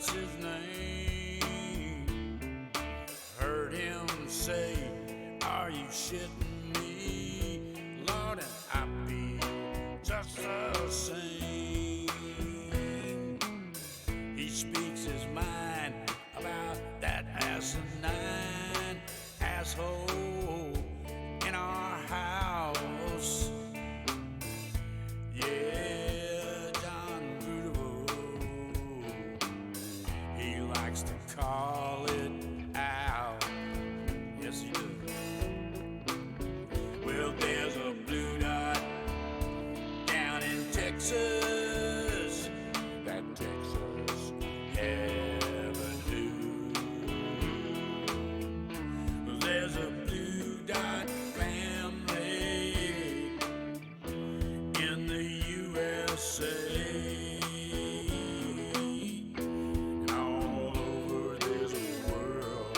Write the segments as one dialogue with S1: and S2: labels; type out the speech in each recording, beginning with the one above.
S1: that's his name. Heard him say, are you shitting me? Lord, and I be just the same. He speaks his mind about that asinine asshole in our house. Yeah, John Bruto, he likes to call it out. Yes, he does. Well, there's a blue dot down in Texas, that Texas heaven knew. Well, there's a blue dot family in the USA. And all over this world.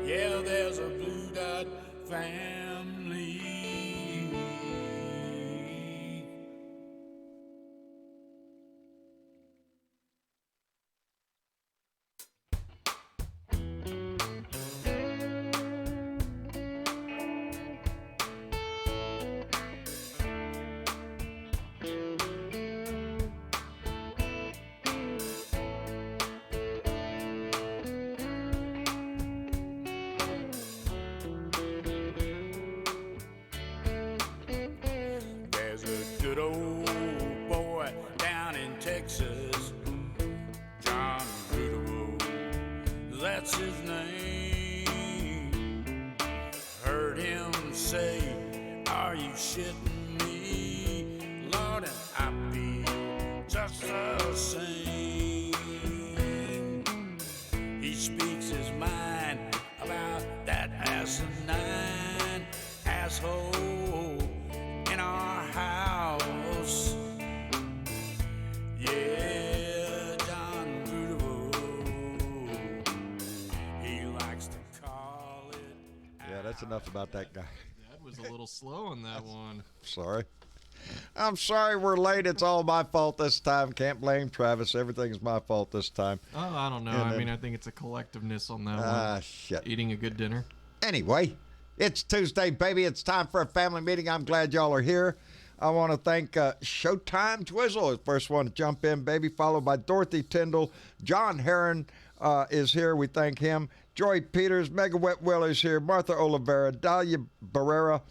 S1: Yeah, there's a blue dot family. There's a good old boy down in Texas, John Bruto, that's his name. Heard him say, are you shitting me? Lord, and I be just the same. He speaks his mind about that asinine asshole in our house. Yeah, John Bruto, he likes to call it.
S2: Yeah, that's enough about that guy.
S3: That was a little slow on that one.
S2: Sorry. I'm sorry we're late. It's all my fault this time. Can't blame Travis. Everything's my fault this time.
S3: Oh, I don't know.
S2: And
S3: I
S2: then-
S3: mean, I think it's a collectiveness on that
S2: Ah,
S3: one.
S2: shit.
S3: Eating a good dinner.
S2: Anyway, it's Tuesday, baby. It's time for a family meeting. I'm glad y'all are here. I want to thank Showtime Twizzle, the first one to jump in, baby, followed by Dorothy Tyndall. John Heron is here. We thank him. Joy Peters, Mega Wet Will is here. Martha Oliveira, Dahlia Barrera,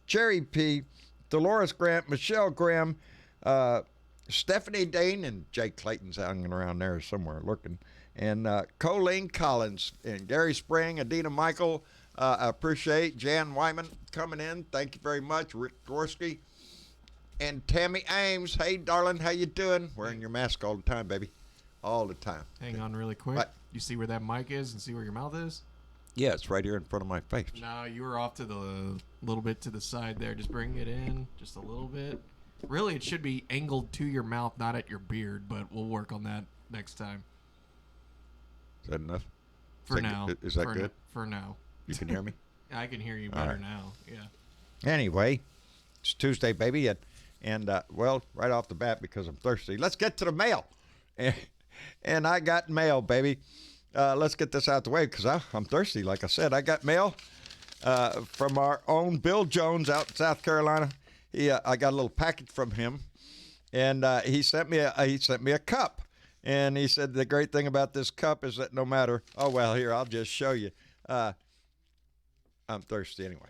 S2: Cherry P, Dolores Grant, Michelle Graham, Stephanie Dane, and Jake Clayton's hanging around there somewhere looking, and Colleen Collins, and Gary Spring, Adina Michael. I appreciate Jan Wyman coming in. Thank you very much. Rick Gorski and Tammy Ames. Hey, darling, how you doing? Wearing your mask all the time, baby. All the time.
S3: Hang on really quick.
S2: What?
S3: You see where that mic is and see where your mouth is?
S2: Yeah, it's right here in front of my face.
S3: No, you were off to the little bit to the side there. Just bring it in just a little bit. Really, it should be angled to your mouth, not at your beard, but we'll work on that next time.
S2: Is that enough?
S3: For now.
S2: Is that
S3: For
S2: good?
S3: For now.
S2: You can hear me?
S3: I can hear you better
S2: right.
S3: now. Yeah.
S2: Anyway, it's Tuesday, baby, and well, right off the bat, because I'm thirsty, let's get to the mail. And I got mail, baby. Let's get this out the way because I'm thirsty. Like I said, I got mail from our own Bill Jones out in South Carolina. I got a little package from him, and he sent me a cup. And he said the great thing about this cup is that no matter, oh well, here I'll just show you. I'm thirsty anyway.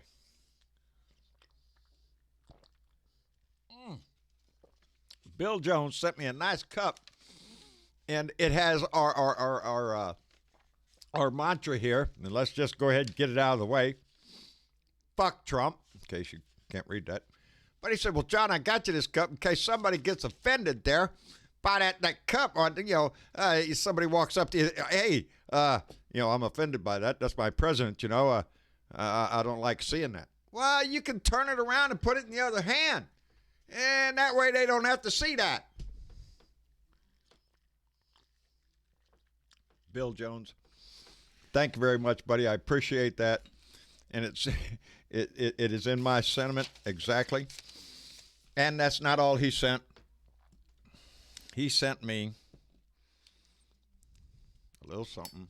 S2: Bill Jones sent me a nice cup, and it has our mantra here. And let's just go ahead and get it out of the way. Fuck Trump, in case you can't read that. But he said, "Well, John, I got you this cup in case somebody gets offended there by that cup. Or somebody walks up to you, hey, I'm offended by that. That's my president. I don't like seeing that. Well, you can turn it around and put it in the other hand. And that way they don't have to see that." Bill Jones. Thank you very much, buddy. I appreciate that. And it is in my sentiment exactly. And that's not all he sent. He sent me a little something.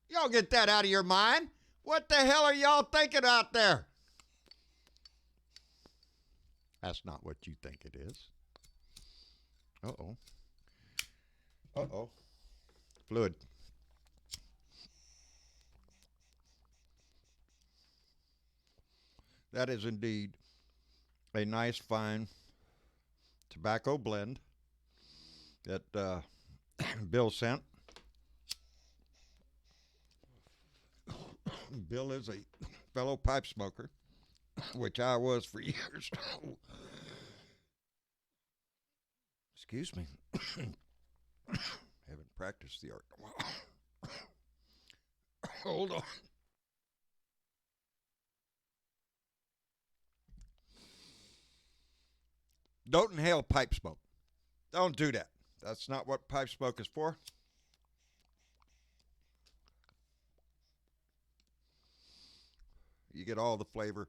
S2: Y'all get that out of your mind. What the hell are y'all thinking out there? That's not what you think it is. Uh-oh. Uh-oh. Fluid. That is indeed a nice, fine tobacco blend that Bill sent. Bill is a fellow pipe smoker, which I was for years. Excuse me. Haven't practiced the art in a while. Hold on. Don't inhale pipe smoke. Don't do that. That's not what pipe smoke is for. You get all the flavor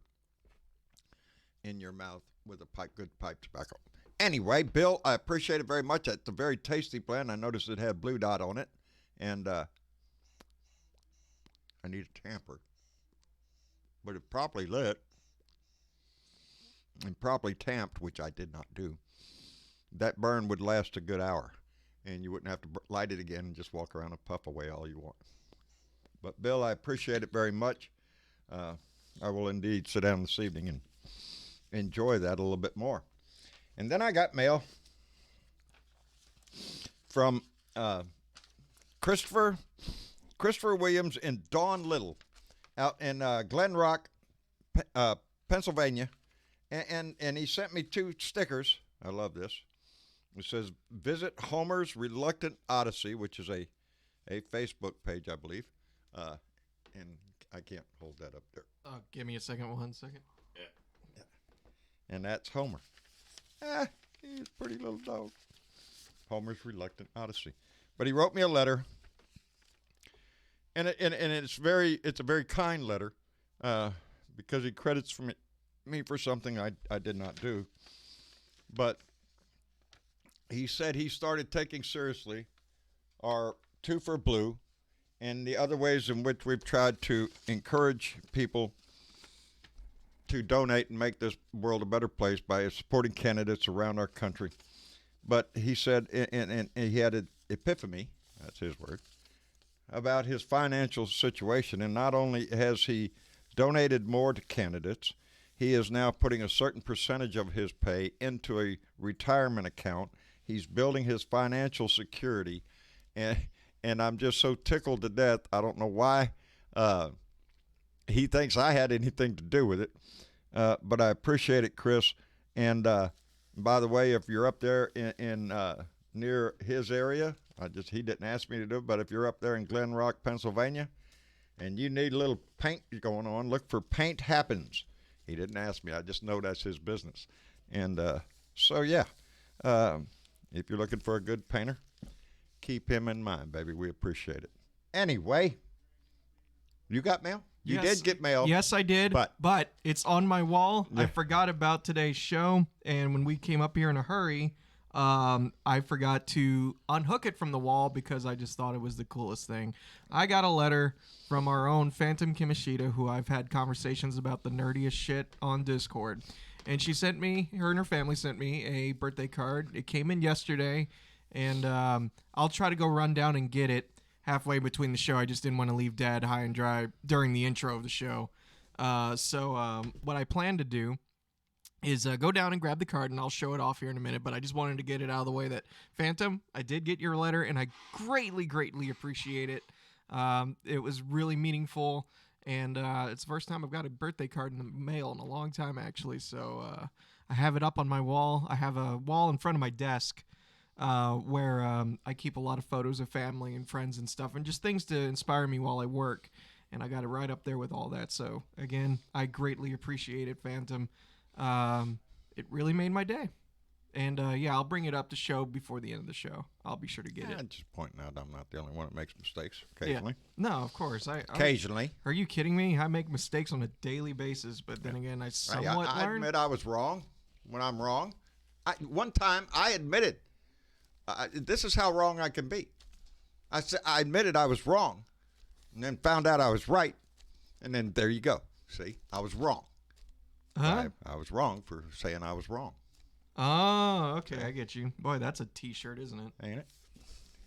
S2: in your mouth with a good pipe tobacco. Anyway, Bill, I appreciate it very much. It's a very tasty blend. I noticed it had blue dot on it. And I need a tamper. But if properly lit and properly tamped, which I did not do, that burn would last a good hour. And you wouldn't have to light it again and just walk around and puff away all you want. But, Bill, I appreciate it very much. I will indeed sit down this evening and enjoy that a little bit more. And then I got mail from Christopher Williams and Dawn Little out in Glen Rock, Pennsylvania. And he sent me 2 stickers. I love this. It says, visit Homer's Reluctant Odyssey, which is a Facebook page, I believe. And I can't hold that up there.
S3: Give me a second. 1 second.
S2: Yeah. And that's Homer. He's a pretty little dog. Homer's Reluctant Odyssey. But he wrote me a letter. And it's a very kind letter because he credits me for something I did not do. But he said he started taking seriously our 2 for Blue and the other ways in which we've tried to encourage people to donate and make this world a better place by supporting candidates around our country. But he said, and he had an epiphany, that's his word, about his financial situation. And not only has he donated more to candidates, he is now putting a certain percentage of his pay into a retirement account. He's building his financial security. And I'm just so tickled to death. I don't know why he thinks I had anything to do with it. But I appreciate it, Chris. And by the way, if you're up there in near his area, he didn't ask me to do it, but if you're up there in Glen Rock, Pennsylvania, and you need a little paint going on, look for Paint Happens. He didn't ask me. I just know that's his business. And so, yeah, if you're looking for a good painter, keep him in mind, baby. We appreciate it. Anyway, you got mail? You did get mail.
S3: Yes, I did. But it's on my wall. Yeah. I forgot about today's show, and when we came up here in a hurry, I forgot to unhook it from the wall because I just thought it was the coolest thing. I got a letter from our own Phantom Kimishita, who I've had conversations about the nerdiest shit on Discord. And she sent me, her and her family sent me a birthday card. It came in yesterday, and I'll try to go run down and get it halfway between the show. I just didn't want to leave Dad high and dry during the intro of the show. So what I plan to do is go down and grab the card, and I'll show it off here in a minute, but I just wanted to get it out of the way that, Phantom, I did get your letter, and I greatly, greatly appreciate it. It was really meaningful, and it's the first time I've got a birthday card in the mail in a long time, actually, so I have it up on my wall. I have a wall in front of my desk where I keep a lot of photos of family and friends and stuff, and just things to inspire me while I work, and I got it right up there with all that. So, again, I greatly appreciate it, Phantom. It really made my day. And yeah, I'll bring it up to show before the end of the show. I'll be sure to get it.
S2: I'm just pointing out I'm not the only one that makes mistakes occasionally.
S3: Yeah. No, of course.
S2: Occasionally.
S3: Are you kidding me? I make mistakes on a daily basis, but then again, I somewhat
S2: I
S3: learn.
S2: admit I was wrong when I'm wrong. One time I admitted, this is how wrong I can be. I admitted I was wrong, and then found out I was right, and then there you go. See, I was wrong.
S3: Huh?
S2: I was wrong for saying I was wrong.
S3: Oh, okay, I get you. Boy, that's a T-shirt, isn't it?
S2: Ain't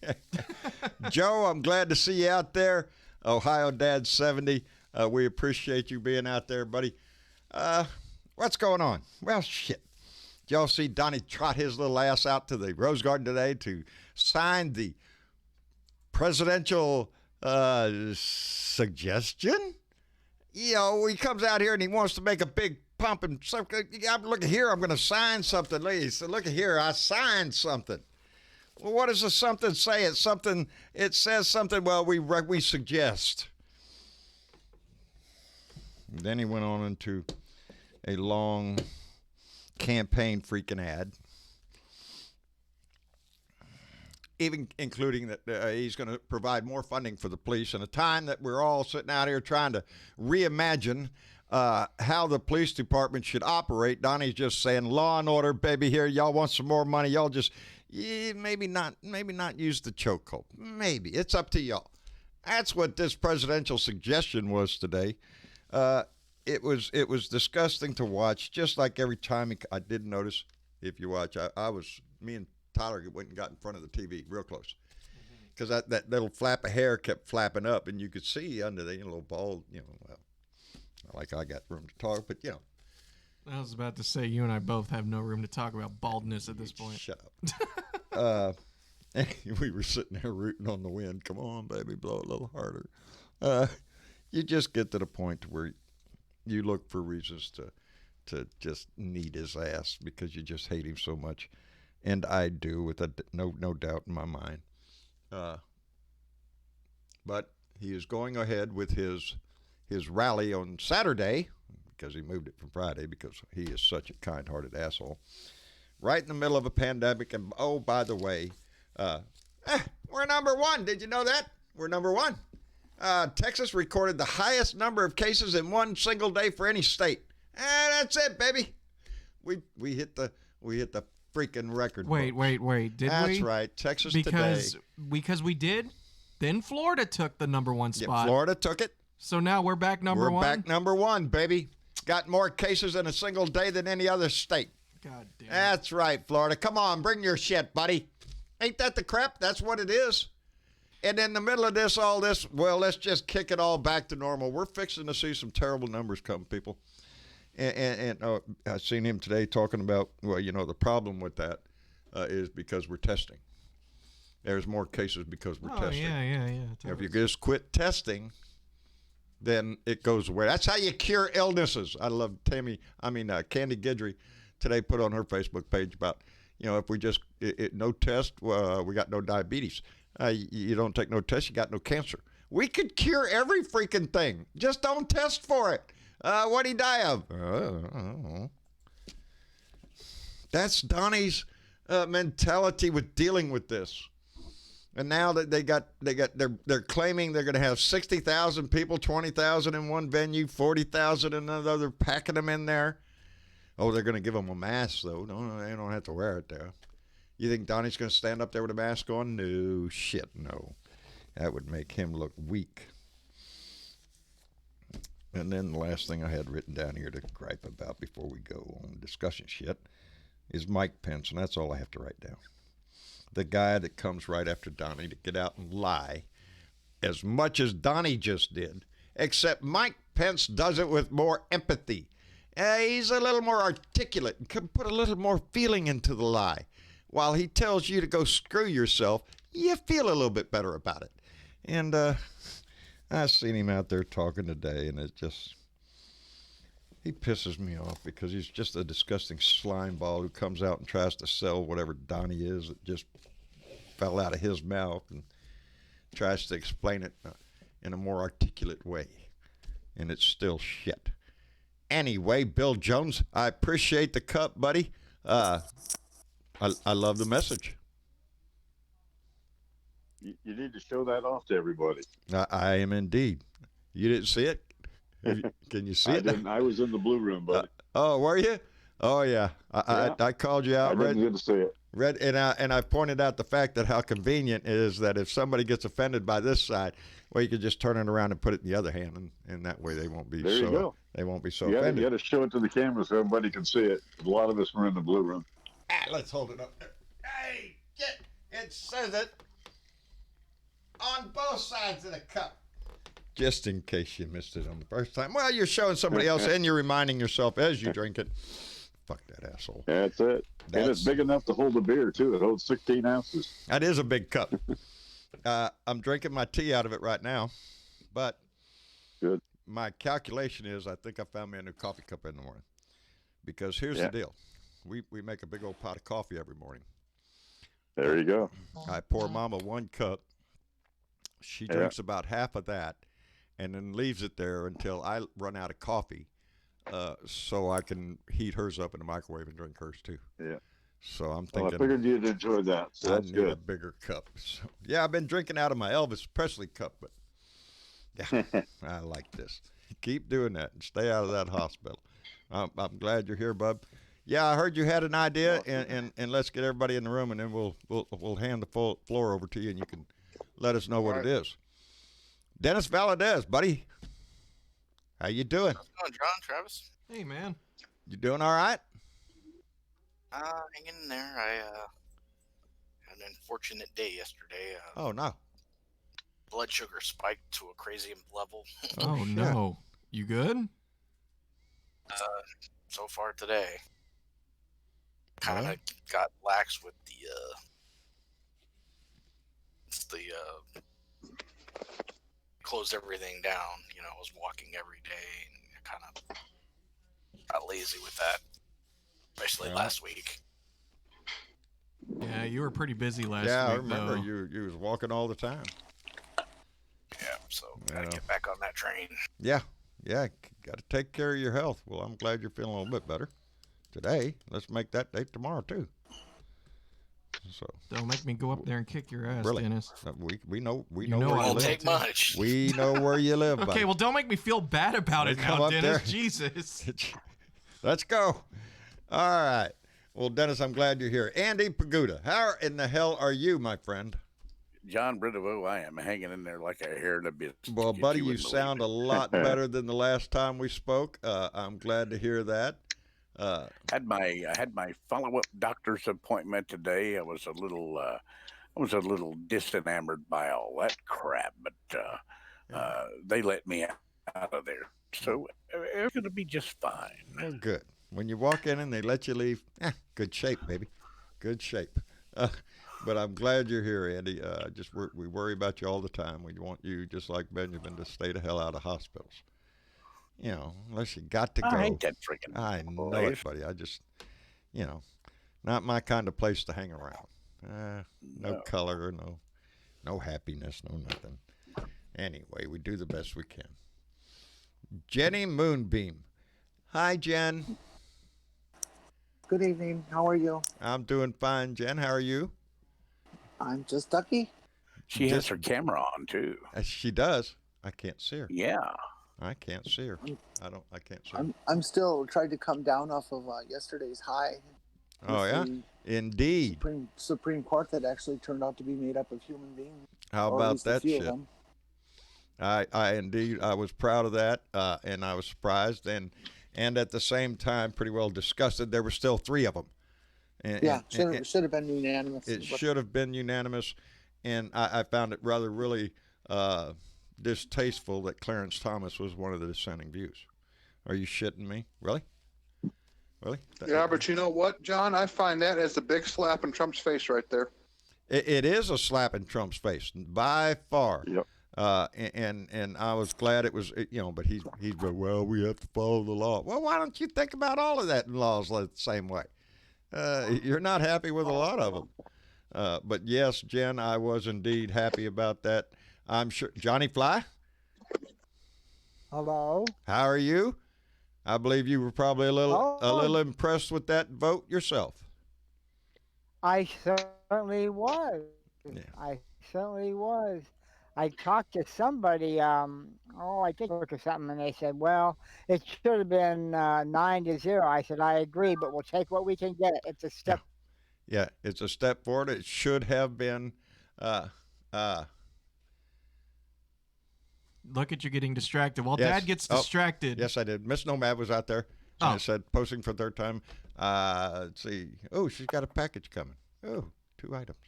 S2: it? Joe, I'm glad to see you out there. Ohio Dad 70. We appreciate you being out there, buddy. What's going on? Well, shit. Did y'all see Donnie trot his little ass out to the Rose Garden today to sign the presidential suggestion? You know, he comes out here and he wants to make a big pump and something. Look at here, I'm going to sign something. He said, look at here, I signed something. Well, what does the something say? It's something. It says something. Well, we suggest. And then he went on into a long campaign freaking ad, even including that he's going to provide more funding for the police in a time that we're all sitting out here trying to reimagine how the police department should operate. Donnie's just saying, law and order, baby, here. Y'all want some more money? Y'all just maybe not use the chokehold. Maybe. It's up to y'all. That's what this presidential suggestion was today. It was disgusting to watch, just like every time I did notice, if you watch, me and Tyler went and got in front of the TV real close. Because that little flap of hair kept flapping up, and you could see under the little bald, well, not like I got room to talk, but,
S3: I was about to say, you and I both have no room to talk about baldness at this point.
S2: Shut up. We were sitting there rooting on the wind. Come on, baby, blow it a little harder. You just get to the point where you look for reasons to just knead his ass because you just hate him so much. And I do, with no doubt in my mind. But he is going ahead with his rally on Saturday, because he moved it from Friday because he is such a kind-hearted asshole, right in the middle of a pandemic. And, oh, by the way, we're number one. Did you know that? We're number one. Texas recorded the highest number of cases in one single day for any state. That's it, baby. We hit the freaking record.
S3: Wait. Did we?
S2: That's right. Texas today.
S3: Because we did. Then Florida took the number one spot.
S2: Yeah, Florida took it.
S3: So now we're back number one.
S2: We're back number one, baby. Got more cases in a single day than any other state.
S3: God damn.
S2: That's right, Florida. Come on, bring your shit, buddy. Ain't that the crap? That's what it is. And in the middle of all this, well, let's just kick it all back to normal. We're fixing to see some terrible numbers come, people. And I seen him today talking about, well, the problem with that is because we're testing. There's more cases because we're testing.
S3: Yeah. Totally.
S2: If you just quit testing, then it goes away. That's how you cure illnesses. I love Candy Guidry today put on her Facebook page about, if we just, no test, we got no diabetes. You don't take no test, you got no cancer. We could cure every freaking thing. Just don't test for it. What'd he die of? I don't know. That's Donnie's mentality with dealing with this. And now that they're claiming they're going to have 60,000 people, 20,000 in one venue, 40,000 in another, packing them in there. Oh, they're going to give them a mask though. No, they don't have to wear it there. You think Donnie's going to stand up there with a mask on? No, shit, no. That would make him look weak. And then the last thing I had written down here to gripe about before we go on discussion shit is Mike Pence, and that's all I have to write down. The guy that comes right after Donnie to get out and lie as much as Donnie just did, except Mike Pence does it with more empathy. He's a little more articulate and can put a little more feeling into the lie. While he tells you to go screw yourself, you feel a little bit better about it. And I've seen him out there talking today, and he pisses me off because he's just a disgusting slime ball who comes out and tries to sell whatever Donnie is that just fell out of his mouth and tries to explain it in a more articulate way. And it's still shit. Anyway, Bill Jones, I appreciate the cup, buddy. I love the message.
S4: You need to show that off to everybody.
S2: I am indeed. You didn't see it? Can you see
S4: I
S2: it?
S4: didn't. I was in the blue room, buddy.
S2: Oh, were you? Oh, yeah.
S4: Yeah.
S2: I called you out.
S4: I didn't get to see it.
S2: And I pointed out the fact that how convenient it is that if somebody gets offended by this side, well, you could just turn it around and put it in the other hand, and that way they won't be
S4: There you go.
S2: They won't be so
S4: You
S2: offended.
S4: got to show it to the camera so everybody can see it. A lot of us were in the blue room.
S2: Let's hold it up there. Hey, it says it on both sides of the cup. Just in case you missed it on the first time. Well, you're showing somebody else, and you're reminding yourself as you drink it. Fuck that asshole.
S4: That's it. And it's big enough to hold a beer, too. It holds 16 ounces.
S2: That is a big cup. I'm drinking my tea out of it right now, but
S4: Good.
S2: My calculation is I think I found me a new coffee cup in the morning. Because here's the deal. We make a big old pot of coffee every morning.
S4: There you go.
S2: I pour Mama 1 cup. She drinks about half of that and then leaves it there until I run out of coffee so I can heat hers up in the microwave and drink hers too.
S4: Yeah.
S2: So I'm
S4: Well,
S2: thinking
S4: I figured you'd enjoy that. So
S2: I
S4: that's
S2: need
S4: good.
S2: a bigger cup. So, yeah, I've been drinking out of my Elvis Presley cup, but yeah, I like this. Keep doing that and stay out of that hospital. I'm glad you're here, bub. Yeah, I heard you had an idea, and let's get everybody in the room, and then we'll hand the floor over to you, and you can let us know what it is. Dennis Valadez, buddy, how you doing?
S5: How's it going, John, Travis?
S3: Hey, man.
S2: You doing all right?
S5: Hanging in there. I had an unfortunate day yesterday.
S2: Oh no.
S5: Blood sugar spiked to a crazy level.
S3: Oh, no. You good?
S5: So far today, kind of got lax with closed everything down. You know, I was walking every day and kind of got lazy with that, especially last week.
S3: Yeah, you were pretty busy last week,
S2: I remember
S3: though.
S2: you was walking all the time.
S5: Yeah, so gotta get back on that train.
S2: Yeah, got to take care of your health. Well, I'm glad you're feeling a little bit better today. Let's make that date tomorrow too. So
S3: Don't make me go up there and kick your ass,
S2: really,
S3: Dennis.
S2: we know
S3: know
S2: where
S3: I
S2: you
S5: Won't
S3: live.
S5: take
S2: live.
S5: much.
S2: We know where you live.
S3: Okay,
S2: buddy.
S3: well, don't make me feel bad about it
S2: Come
S3: now,
S2: up
S3: Dennis.
S2: there.
S3: Jesus.
S2: Let's go. All right. Well, Dennis, I'm glad you're here. Andy Paguda, how in the hell are you, my friend?
S6: John Brideau, I am hanging in there like a hair in a bit.
S2: Well, buddy, you sound a lot better than the last time we spoke. I'm glad to hear that.
S6: I had my follow-up doctor's appointment today. I was a little disenamored by all that crap, but they let me out of there, so it's gonna be just fine.
S2: Well, good. When you walk in and they let you leave, good shape, baby, good shape. But I'm glad you're here, Andy. We worry about you all the time. We want you, just like Benjamin, to stay the hell out of hospitals. You know, unless you got to go.
S6: I ain't that freaking.
S2: I know it, buddy. I just, not my kind of place to hang around. No color, no happiness, no nothing. Anyway, we do the best we can. Jenny Moonbeam. Hi, Jen.
S7: Good evening. How are you?
S2: I'm doing fine, Jen. How are you?
S7: I'm just Ducky.
S6: She has her camera on too.
S2: She does. I can't see her.
S6: Yeah.
S2: I can't see her. I can't see her.
S7: I'm still trying to come down off of yesterday's high.
S2: Oh, yeah?
S7: The
S2: Indeed.
S7: Supreme Court that actually turned out to be made up of human beings.
S2: How
S7: or at
S2: about
S7: least a
S2: that
S7: few of
S2: shit?
S7: them.
S2: I was proud of that, and I was surprised, and at the same time pretty well disgusted. There were still 3 of them.
S7: Should have been unanimous.
S2: It should have been unanimous, and I found it really distasteful that Clarence Thomas was one of the dissenting views. Are you shitting me? Really? Really?
S8: Yeah, but you know what, John? I find that as a big slap in Trump's face right there.
S2: It is a slap in Trump's face by far.
S4: Yep.
S2: And I was glad it was, but he's well, we have to follow the law. Well, why don't you think about all of that in laws the same way? You're not happy with a lot of them. But yes, Jen, I was indeed happy about that. I'm sure. Johnny Fly?
S7: Hello.
S2: How are you? I believe you were probably a little impressed with that vote yourself.
S9: I certainly was.
S2: Yeah.
S9: I certainly was. I talked to somebody, I think or something, and they said, well, it should have been 9-0. I said, I agree, but we'll take what we can get. It's a step.
S2: Yeah, it's a step forward. It should have been.
S3: Look at you getting distracted. While
S2: Yes.
S3: Dad gets distracted.
S2: Yes, I did. Miss Nomad was out there. And I said, posting for the third time. Let's see. Oh, she's got a package coming. Oh, 2 items.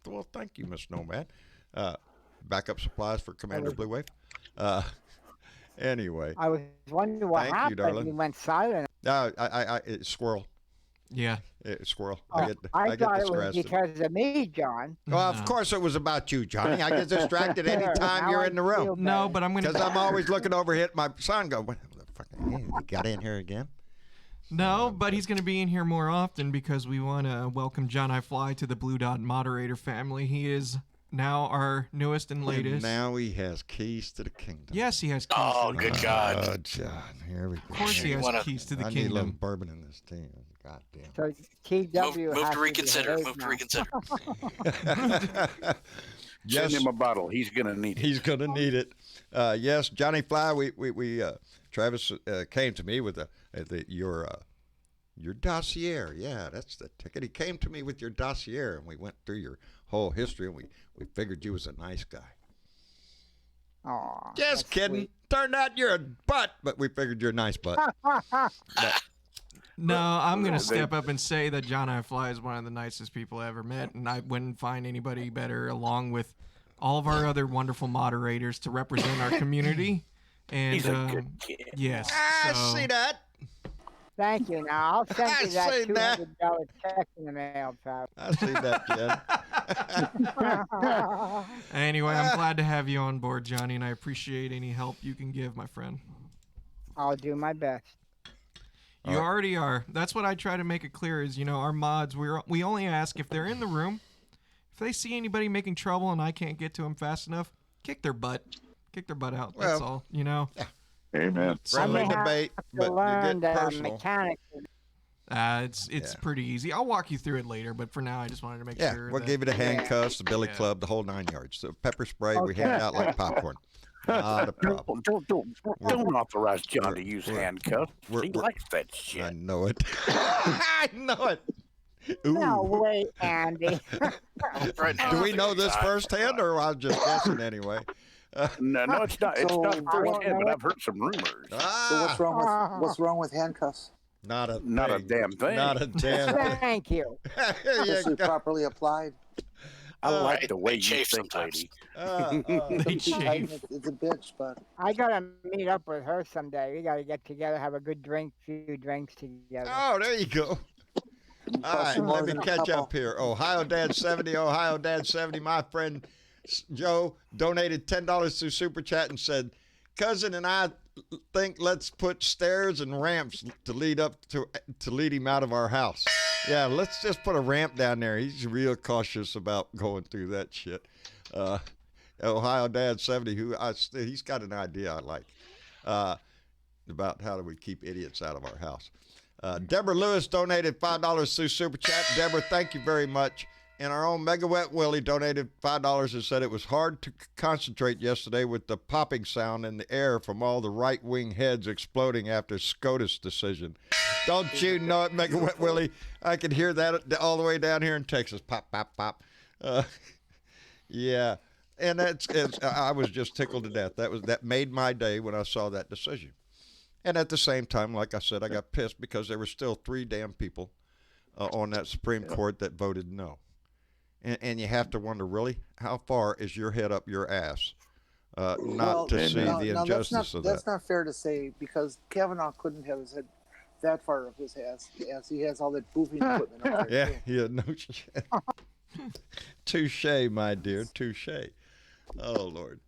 S2: Well, thank you, Miss Nomad. Backup supplies for Commander Blue Wave. Anyway.
S9: I was wondering what
S2: Thank you,
S9: happened.
S2: darling.
S9: He went silent.
S2: It's squirrel.
S3: Yeah.
S2: It's squirrel.
S9: Oh, I
S2: get
S9: thought it was
S2: distracted.
S9: because of me, John.
S2: Well, of course it was about you, Johnny. I get distracted anytime
S9: Now
S2: you're
S9: I
S2: in the
S9: feel
S2: room.
S3: No,
S9: better.
S3: but I'm going
S2: Because
S3: to.
S2: I'm always looking over here at my son go, what the fuck? Hey, you got in here again?
S3: No, but he's going to be in here more often because we want to welcome John I Fly to the Blue Dot moderator family. He is now our newest and latest.
S2: And now he has keys to the kingdom.
S3: Yes, he has keys
S5: Oh,
S3: to the
S5: good
S3: kingdom.
S5: God.
S2: Oh, John, here we go.
S3: Of course he has
S5: wanna-
S3: keys to the
S2: I need a little
S3: kingdom.
S2: bourbon in this tea. God damn.
S9: So TW
S5: Move
S9: has
S5: to reconsider.
S9: behave
S5: Move to
S9: now.
S5: reconsider.
S2: Yes,
S6: Send him a bottle. He's gonna need it.
S2: he's going to need it. Yes, Johnny Fly, Travis came to me with your dossier. Yeah, that's the ticket. He came to me with your dossier, and we went through your whole history, and we figured you was a nice guy.
S9: Aw,
S2: Just
S9: that's
S2: kidding.
S9: sweet.
S2: Turned out you're a butt, but we figured you're a nice butt.
S3: No, I'm going to step up and say that John I Fly is one of the nicest people I ever met, and I wouldn't find anybody better, along with all of our other wonderful moderators, to represent our community. And
S6: He's a good kid.
S3: yes,
S2: I
S3: so-
S2: see that.
S9: Thank you. Now I'll send
S2: I
S9: you that
S2: see that.
S9: $200 check in the mail, Travis.
S2: I see that, Jen.
S3: Anyway, I'm glad to have you on board, Johnny, and I appreciate any help you can give, my friend.
S9: I'll do my best.
S3: You already are. That's what I try to make it clear is, our mods, we only ask if they're in the room. If they see anybody making trouble and I can't get to them fast enough, kick their butt. Kick their butt out. That's
S2: Well,
S3: all,
S4: Amen.
S2: Friendly
S9: I may have
S2: debate,
S9: to
S2: but you
S9: learn
S2: get
S9: the
S2: personal.
S9: mechanics.
S3: It's
S2: Yeah.
S3: pretty easy. I'll walk you through it later, but for now, I just wanted to make
S2: Yeah,
S3: sure.
S2: we'll
S3: that,
S2: give you the handcuffs, the billy
S3: Yeah.
S2: club, the whole 9 yards. The pepper spray we
S9: Okay.
S2: hand out like popcorn. Not a problem.
S6: Don't authorize John to use handcuffs.
S2: we're-
S6: He
S2: we're-
S6: likes that
S2: I
S6: shit.
S2: know it. I know it. Ooh.
S9: No way, Andy.
S5: Right now,
S2: Do we
S5: I
S2: know
S5: think
S2: this
S5: it's time.
S2: firsthand, or I was just guessing anyway?
S6: No, it's not. It's
S7: So-
S6: not firsthand, but I've heard some rumors.
S7: So
S2: Ah,
S7: what's wrong with handcuffs?
S2: not a
S6: Not a
S2: thing.
S6: damn thing.
S2: Not a damn thing.
S9: Thank you.
S2: There you
S7: Especially
S2: go.
S7: properly applied.
S6: I like the way
S5: They
S6: you
S5: chafe
S6: think,
S5: sometimes.
S6: lady.
S3: They chafe.
S7: It's a bitch, but
S9: I gotta meet up with her someday. We gotta get together, have a good few drinks together.
S2: Oh, there you go. All
S7: costs
S2: right,
S7: you more
S2: let me
S7: than a
S2: catch
S7: couple.
S2: up here. Ohio Dad 70. My friend Joe donated $10 through Super Chat and said, "Cousin and I think let's put stairs and ramps to lead him out of our house." Yeah, let's just put a ramp down there. He's real cautious about going through that shit. Ohio Dad 70, he's got an idea I like about how do we keep idiots out of our house. Deborah Lewis donated $5 through Super Chat. Deborah, thank you very much. And our own Mega Wet Willie donated $5 and said it was hard to concentrate yesterday with the popping sound in the air from all the right-wing heads exploding after SCOTUS decision. Don't you know it, Mega Wet Willie? I could hear that all the way down here in Texas. Pop, pop, pop. Yeah. And I was just tickled to death. That made my day when I saw that decision. And at the same time, like I said, I got pissed because there were still 3 damn people on that Supreme Court that voted no. And you have to wonder, really, how far is your head up your ass not to see the injustice of that?
S7: That's not fair to say because Kavanaugh couldn't have his head that far up his ass. He has all that boofing equipment up there.
S2: Yeah, no shit. Touche, my dear, touche. Oh, Lord.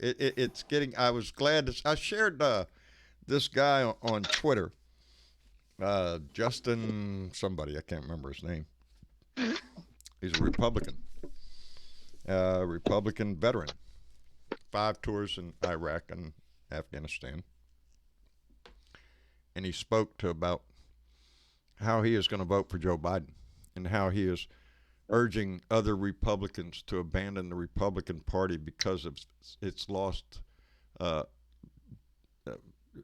S2: It's getting, I was glad to, I shared this guy on Twitter, Justin somebody, I can't remember his name. He's a Republican veteran, 5 tours in Iraq and Afghanistan. and he spoke to about how he is going to vote for Joe Biden and how he is urging other Republicans to abandon the Republican Party because of it's lost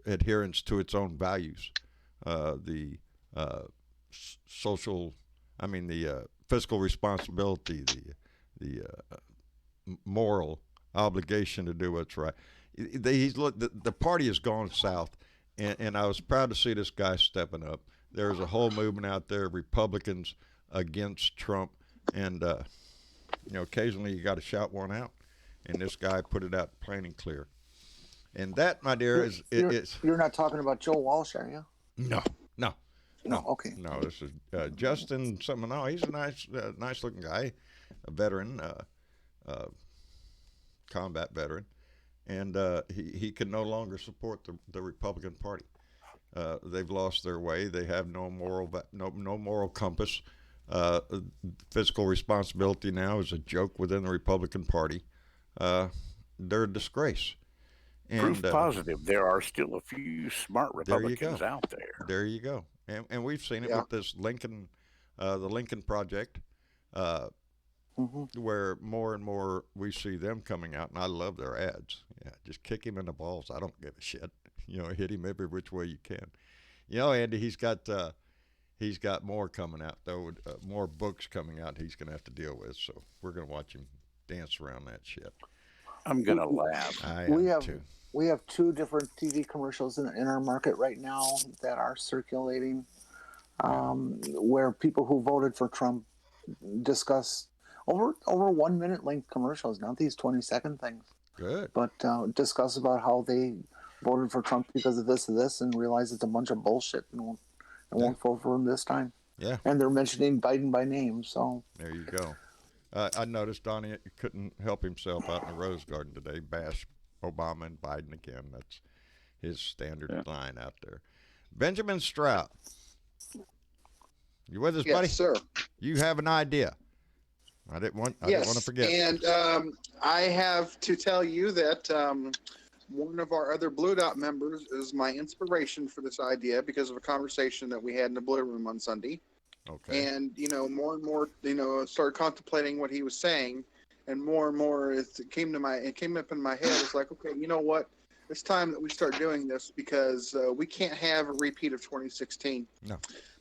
S2: adherence to its own values, the fiscal responsibility, the moral obligation to do what's right. The party has gone south, and I was proud to see this guy stepping up. There's a whole movement out there of Republicans against Trump, and occasionally you got to shout one out, and this guy put it out plain and clear. And that, my dear,
S7: you're not talking about Joe Walsh, are you?
S2: No.
S7: Okay.
S2: No, this is Justin something. No, he's a nice looking guy, a veteran, combat veteran, and he can no longer support the Republican Party. They've lost their way. They have no moral compass. Fiscal responsibility now is a joke within the Republican Party. They're a disgrace. And,
S6: Proof positive, there are still a few smart Republicans out there.
S2: There you go. And we've seen it with this Lincoln, the Lincoln Project, where more and more we see them coming out, and I love their ads. Yeah, just kick him in the balls. I don't give a shit. Hit him every which way you can. Andy, he's got more coming out though, more books coming out he's going to have to deal with. So we're going to watch him dance around that shit.
S6: I'm going to laugh.
S7: We have two different TV commercials in our market right now that are circulating, where people who voted for Trump discuss over 1 minute length commercials, not these 20-second things.
S2: Good.
S7: But discuss about how they voted for Trump because of this and this, and realize it's a bunch of bullshit and won't vote for him this time.
S2: Yeah.
S7: And they're mentioning Biden by name. So
S2: there you go. I noticed Donnie couldn't help himself out in the Rose Garden today. Bash Obama and Biden again. That's his standard line out there. Benjamin Stroud, you with us, buddy?
S8: Yes, sir.
S2: You have an idea. I didn't want to forget.
S8: And I have to tell you that one of our other Blue Dot members is my inspiration for this idea because of a conversation that we had in the Blue Room on Sunday.
S2: Okay.
S8: And more and more, started contemplating what he was saying, and more it came up in my head. It's like, okay, you know what? It's time that we start doing this because we can't have a repeat of 2016.
S2: No.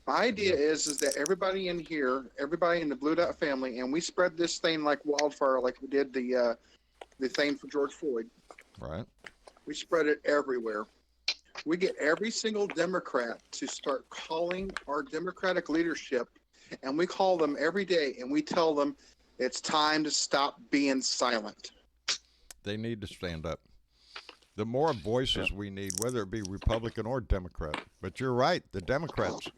S8: My idea is that everybody in here, everybody in the Blue Dot family, and we spread this thing like wildfire, like we did the thing for George Floyd.
S2: Right.
S8: We spread it everywhere. We get every single Democrat to start calling our Democratic leadership, and we call them every day, and we tell them it's time to stop being silent.
S2: They need to stand up. The more voices we need, whether it be Republican or Democrat. But you're right, the Democrats,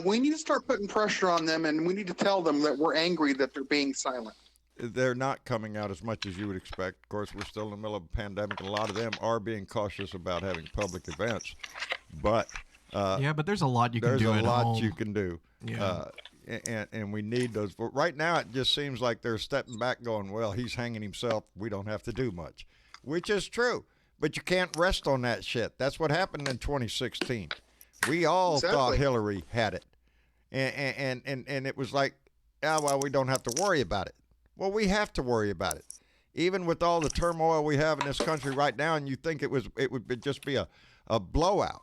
S8: we need to start putting pressure on them, and we need to tell them that we're angry that they're being silent.
S2: They're not coming out as much as you would expect. Of course, we're still in the middle of a pandemic, and a lot of them are being cautious about having public events. But
S3: but there's a lot you can do at home.
S2: There's a lot you can do.
S3: Yeah.
S2: And we need those. But right now, it just seems like they're stepping back going, well, he's hanging himself. We don't have to do much, which is true. But you can't rest on that shit. That's what happened in 2016. We all thought Hillary had it. And it was like, we don't have to worry about it. Well, we have to worry about it. Even with all the turmoil we have in this country right now, and you think it would just be a blowout.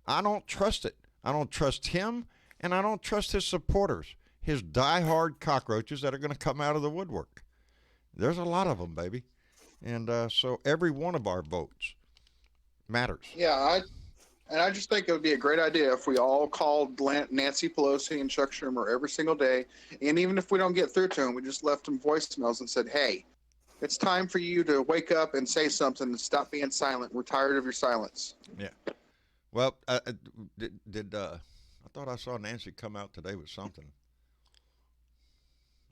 S2: I don't trust it. I don't trust him, and I don't trust his supporters, his diehard cockroaches that are going to come out of the woodwork. There's a lot of them, baby. And so every one of our votes matters.
S8: Yeah, I just think it would be a great idea if we all called Nancy Pelosi and Chuck Schumer every single day, and even if we don't get through to them, we just left them voicemails and said, hey, it's time for you to wake up and say something and stop being silent. We're tired of your silence.
S2: Yeah. Well, I thought I saw Nancy come out today with something.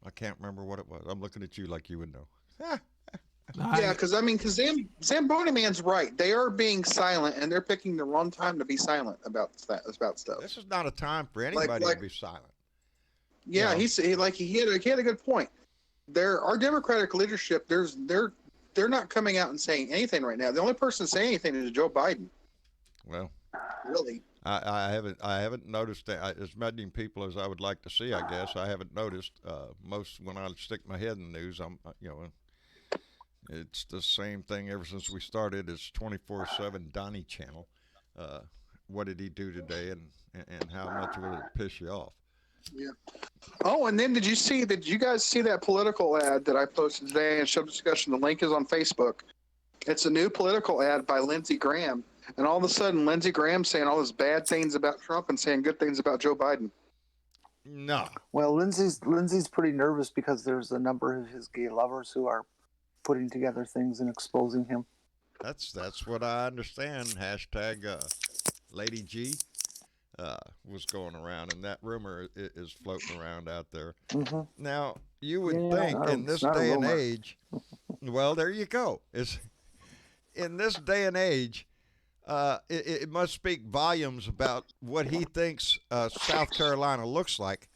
S2: I can't remember what it was. I'm looking at you like you would know.
S8: Yeah, because Zamboni Man's right. They are being silent, and they're picking the wrong time to be silent about stuff.
S2: This is not a time for anybody to be silent.
S8: Yeah, he had a good point. Our Democratic leadership, they're not coming out and saying anything right now. The only person saying anything is Joe Biden.
S2: Well,
S8: Really?
S2: I haven't noticed that, as many people as I would like to see. I guess I haven't noticed. Most when I stick my head in the news, it's the same thing ever since we started. It's 24/7 Donnie Channel. What did he do today, and how much will it piss you off?
S8: Yeah. Oh, and then did you guys see that political ad that I posted today in show discussion? The link is on Facebook. It's a new political ad by Lindsey Graham. And all of a sudden, Lindsey Graham saying all these bad things about Trump and saying good things about Joe Biden.
S2: No.
S7: Well, Lindsey's pretty nervous because there's a number of his gay lovers who are putting together things and exposing him.
S2: That's what I understand. Hashtag Lady G was going around, and that rumor is floating around out there.
S7: Mm-hmm.
S2: Now, you would think in this day and age, well, there you go. In this day and age, it must speak volumes about what he thinks South Carolina looks like.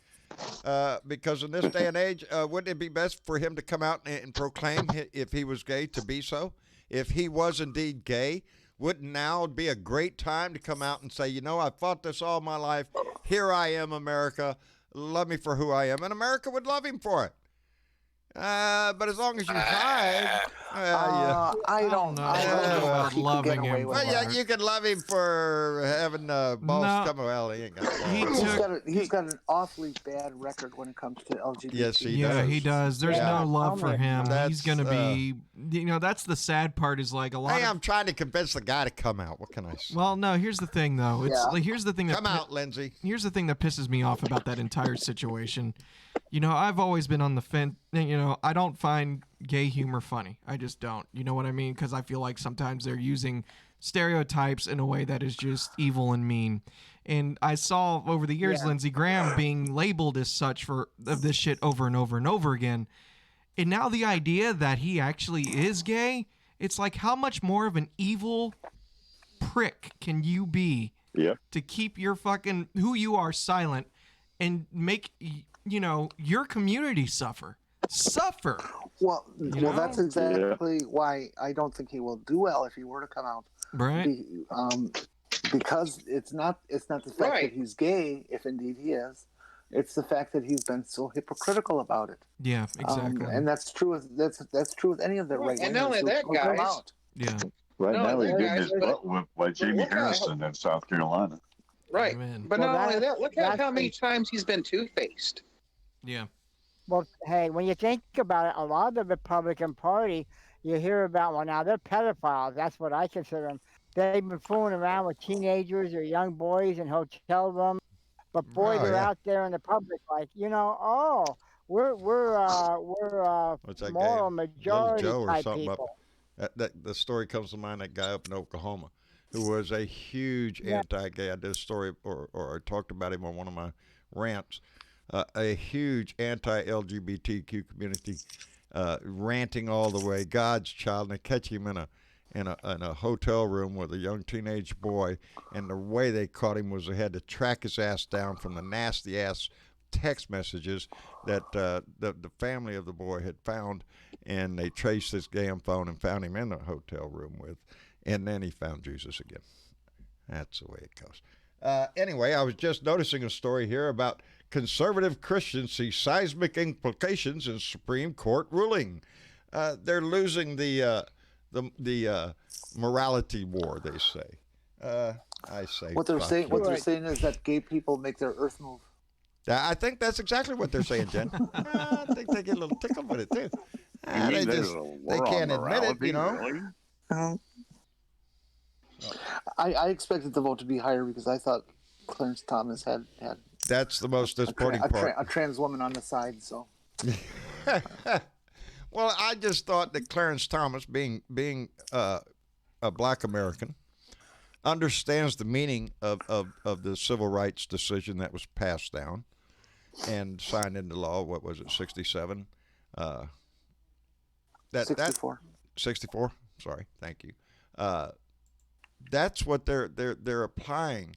S2: Because in this day and age, wouldn't it be best for him to come out and proclaim, if he was gay, to be so? If he was indeed gay, wouldn't now be a great time to come out and say, I fought this all my life. Here I am, America. Love me for who I am. And America would love him for it. But as long as you hide,
S7: I don't know about
S3: loving him.
S2: Well, yeah, you can love him for having balls come. Well, he ain't got balls.
S7: He's got an awfully bad record when it comes to LGBT.
S2: Yes, he does.
S3: Yeah, he does. There's no love for him. He's going to be, that's the sad part is like a lot
S2: I'm trying to convince the guy to come out. What can I say?
S3: Well, no, here's the thing, though. Here's the thing that
S2: come out, Lindsey.
S3: Here's the thing that pisses me off about that entire situation. I've always been on the fence. I don't find gay humor funny. I just don't. You know what I mean? Because I feel like sometimes they're using stereotypes in a way that is just evil and mean. And I saw over the years Lindsey Graham being labeled as such of this shit over and over and over again. And now the idea that he actually is gay, it's like, how much more of an evil prick can you be to keep your fucking who you are silent and make your community suffer.
S7: Well, that's exactly why I don't think he will do well if he were to come out.
S3: Right.
S7: Because it's not the fact that he's gay, if indeed he is. It's the fact that he's been so hypocritical about it.
S3: Yeah, exactly.
S7: And that's true with any of the right.
S8: And not only that, guys.
S3: Yeah.
S4: Right now he's getting his butt whipped by Jamie Harrison in South Carolina.
S8: Right.
S3: Amen.
S8: But not only that, look at how many times he's been two-faced.
S3: Yeah.
S9: Well, hey, when you think about it, a lot of the Republican Party, you hear about, now they're pedophiles. That's what I consider them. They've been fooling around with teenagers or young boys in hotel rooms. But boy, they're out there in the public like, we're moral majority type people.
S2: The story comes to mind, that guy up in Oklahoma who was a huge anti-gay. I did a story or I talked about him on one of my rants. A huge anti-LGBTQ community, ranting all the way, God's child, and they catch him in a hotel room with a young teenage boy, and the way they caught him was they had to track his ass down from the nasty ass text messages that the family of the boy had found, and they traced his damn phone and found him in the hotel room with, and then he found Jesus again. That's the way it goes. Anyway, I was just noticing a story here about conservative Christians see seismic implications in Supreme Court ruling. They're losing the morality war, they say. I say
S7: what they're saying is that gay people make their earth move.
S2: I think that's exactly what they're saying, Jen. I think they get a little tickled with it too. They can't admit it,
S6: Really?
S7: I expected the vote to be higher because I thought Clarence Thomas had
S2: that's the most disappointing part.
S7: A trans woman on the side, so.
S2: Well, I just thought that Clarence Thomas, being a black American, understands the meaning of the civil rights decision that was passed down and signed into law. What was it, 67?
S7: 64.
S2: 64. Sorry, thank you. That's what they're applying.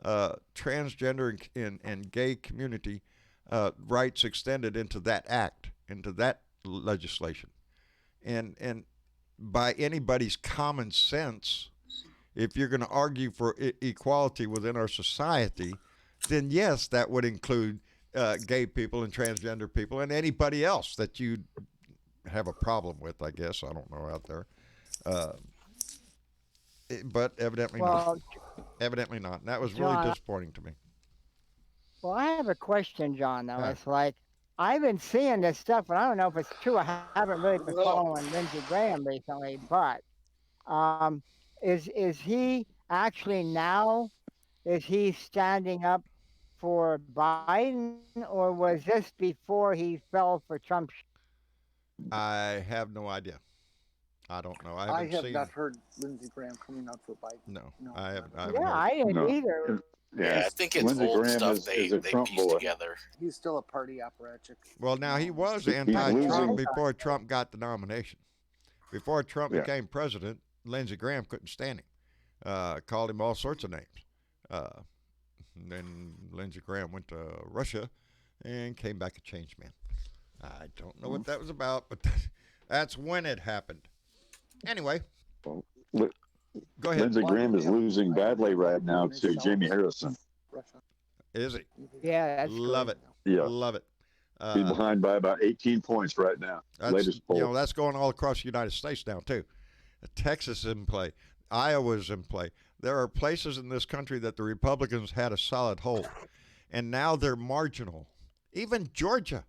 S2: Transgender and gay community rights extended into that act, into that legislation, and by anybody's common sense, if you're going to argue for equality within our society, then yes, that would include gay people and transgender people and anybody else that you have a problem with, I guess. I don't know out there. But evidently not. Evidently not. And that was really disappointing to me.
S9: Well, I have a question, John, though.
S2: Yeah.
S9: It's like, I've been seeing this stuff, and I don't know if it's true. I haven't really been following Lindsey Graham recently, but is he actually now, is he standing up for Biden, or was this before he fell for Trump?
S2: I have no idea. I don't know.
S7: I have not heard Lindsey Graham coming out for Biden.
S2: No, I haven't.
S9: I didn't either.
S5: Yeah, I think it's
S4: Lindsey
S5: old
S4: Graham
S5: stuff they
S4: Trump
S5: pieced
S4: boy.
S5: together.
S7: He's still a party apparatchik.
S2: Well, now he was
S4: He's
S2: anti-Trump
S4: losing.
S2: before Trump got the nomination. Before Trump became president, Lindsey Graham couldn't stand him. Called him all sorts of names. Then Lindsey Graham went to Russia and came back a changed man. I don't know what that was about, but that's when it happened. Anyway,
S4: Well,
S2: go ahead.
S4: Lindsey Graham is losing badly right now to Jamie Harrison.
S2: Is he?
S9: Yeah, that's
S2: Love
S9: good.
S2: it.
S4: Yeah.
S2: Love it.
S4: He's behind by about 18 points right now. Latest poll.
S2: You know, that's going all across the United States now, too. Texas is in play. Iowa's in play. There are places in this country that the Republicans had a solid hold, and now they're marginal. Even Georgia.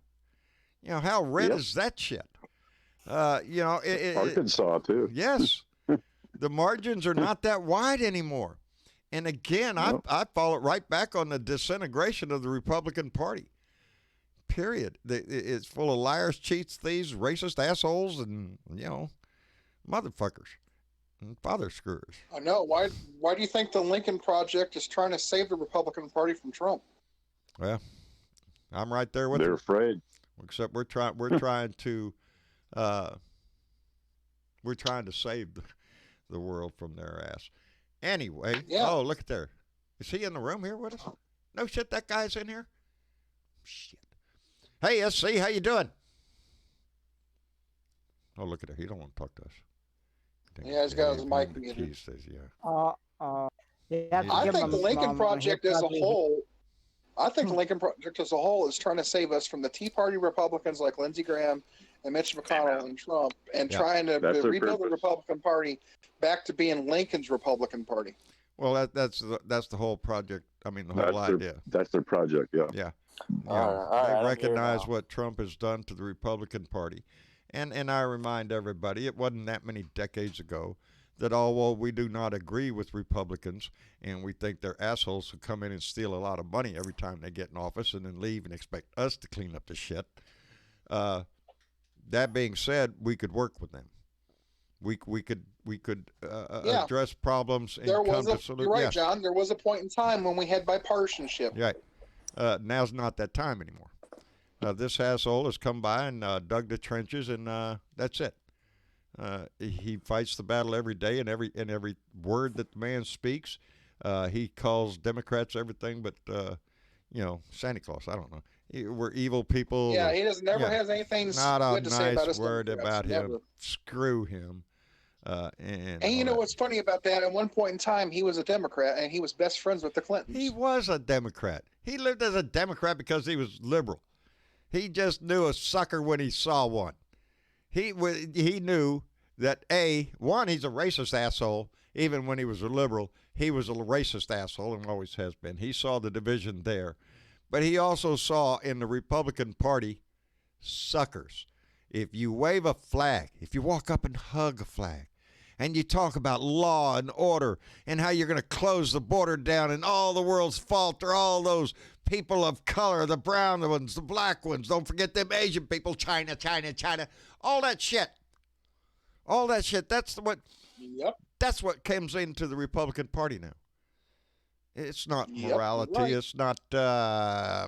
S2: You know, how red is that shit? You know,
S4: Arkansas, too.
S2: Yes. The margins are not that wide anymore. And again, I follow it right back on the disintegration of the Republican Party. Period. It's full of liars, cheats, thieves, racist assholes, and, you know, motherfuckers and father screwers.
S8: I know. Why do you think the Lincoln Project is trying to save the Republican Party from Trump?
S2: Well, I'm right there with
S4: They're
S2: them.
S4: afraid.
S2: Except we're trying to save the world from their ass. Anyway, oh, look at there. Is he in the room here with us? No shit, that guy's in here? Shit. Hey, SC, how you doing? Oh, look at her. He don't want to talk to us.
S8: Yeah, he's got his mic muted.
S2: He says, yeah.
S8: I think the Lincoln Project as a whole, is trying to save us from the Tea Party Republicans like Lindsey Graham and Mitch McConnell and Trump, and trying to rebuild the Republican Party back to being Lincoln's Republican Party.
S2: Well, that's the whole project. I mean, the whole idea.
S4: That's their project, yeah.
S2: Yeah. They recognize what Trump has done to the Republican Party. And I remind everybody, it wasn't that many decades ago that although we do not agree with Republicans and we think they're assholes who come in and steal a lot of money every time they get in office and then leave and expect us to clean up the shit. That being said, we could work with them. We could address problems and come to solutions.
S8: You're right, John. There was a point in time when we had bipartisanship.
S2: Right. Now's not that time anymore. This asshole has come by and dug the trenches, and that's it. He fights the battle every day, and every word that the man speaks, he calls Democrats everything but Santa Claus. I don't know. We're evil people.
S8: Yeah, he never has anything
S2: not
S8: good to
S2: a
S8: say about
S2: nice
S8: us.
S2: word about him.
S8: Never.
S2: Screw him. And
S8: you know what's funny about that? At one point in time, he was a Democrat, and he was best friends with the Clintons.
S2: He was a Democrat. He lived as a Democrat because he was liberal. He just knew a sucker when he saw one. He knew that one, he's a racist asshole. Even when he was a liberal, he was a racist asshole and always has been. He saw the division there. But he also saw in the Republican Party suckers. If you wave a flag, if you walk up and hug a flag, and you talk about law and order and how you're going to close the border down and all the world's fault are all those people of color, the brown ones, the black ones, don't forget them Asian people, China, all that shit. All that shit, that's what comes into the Republican Party now. It's not morality, right. It's not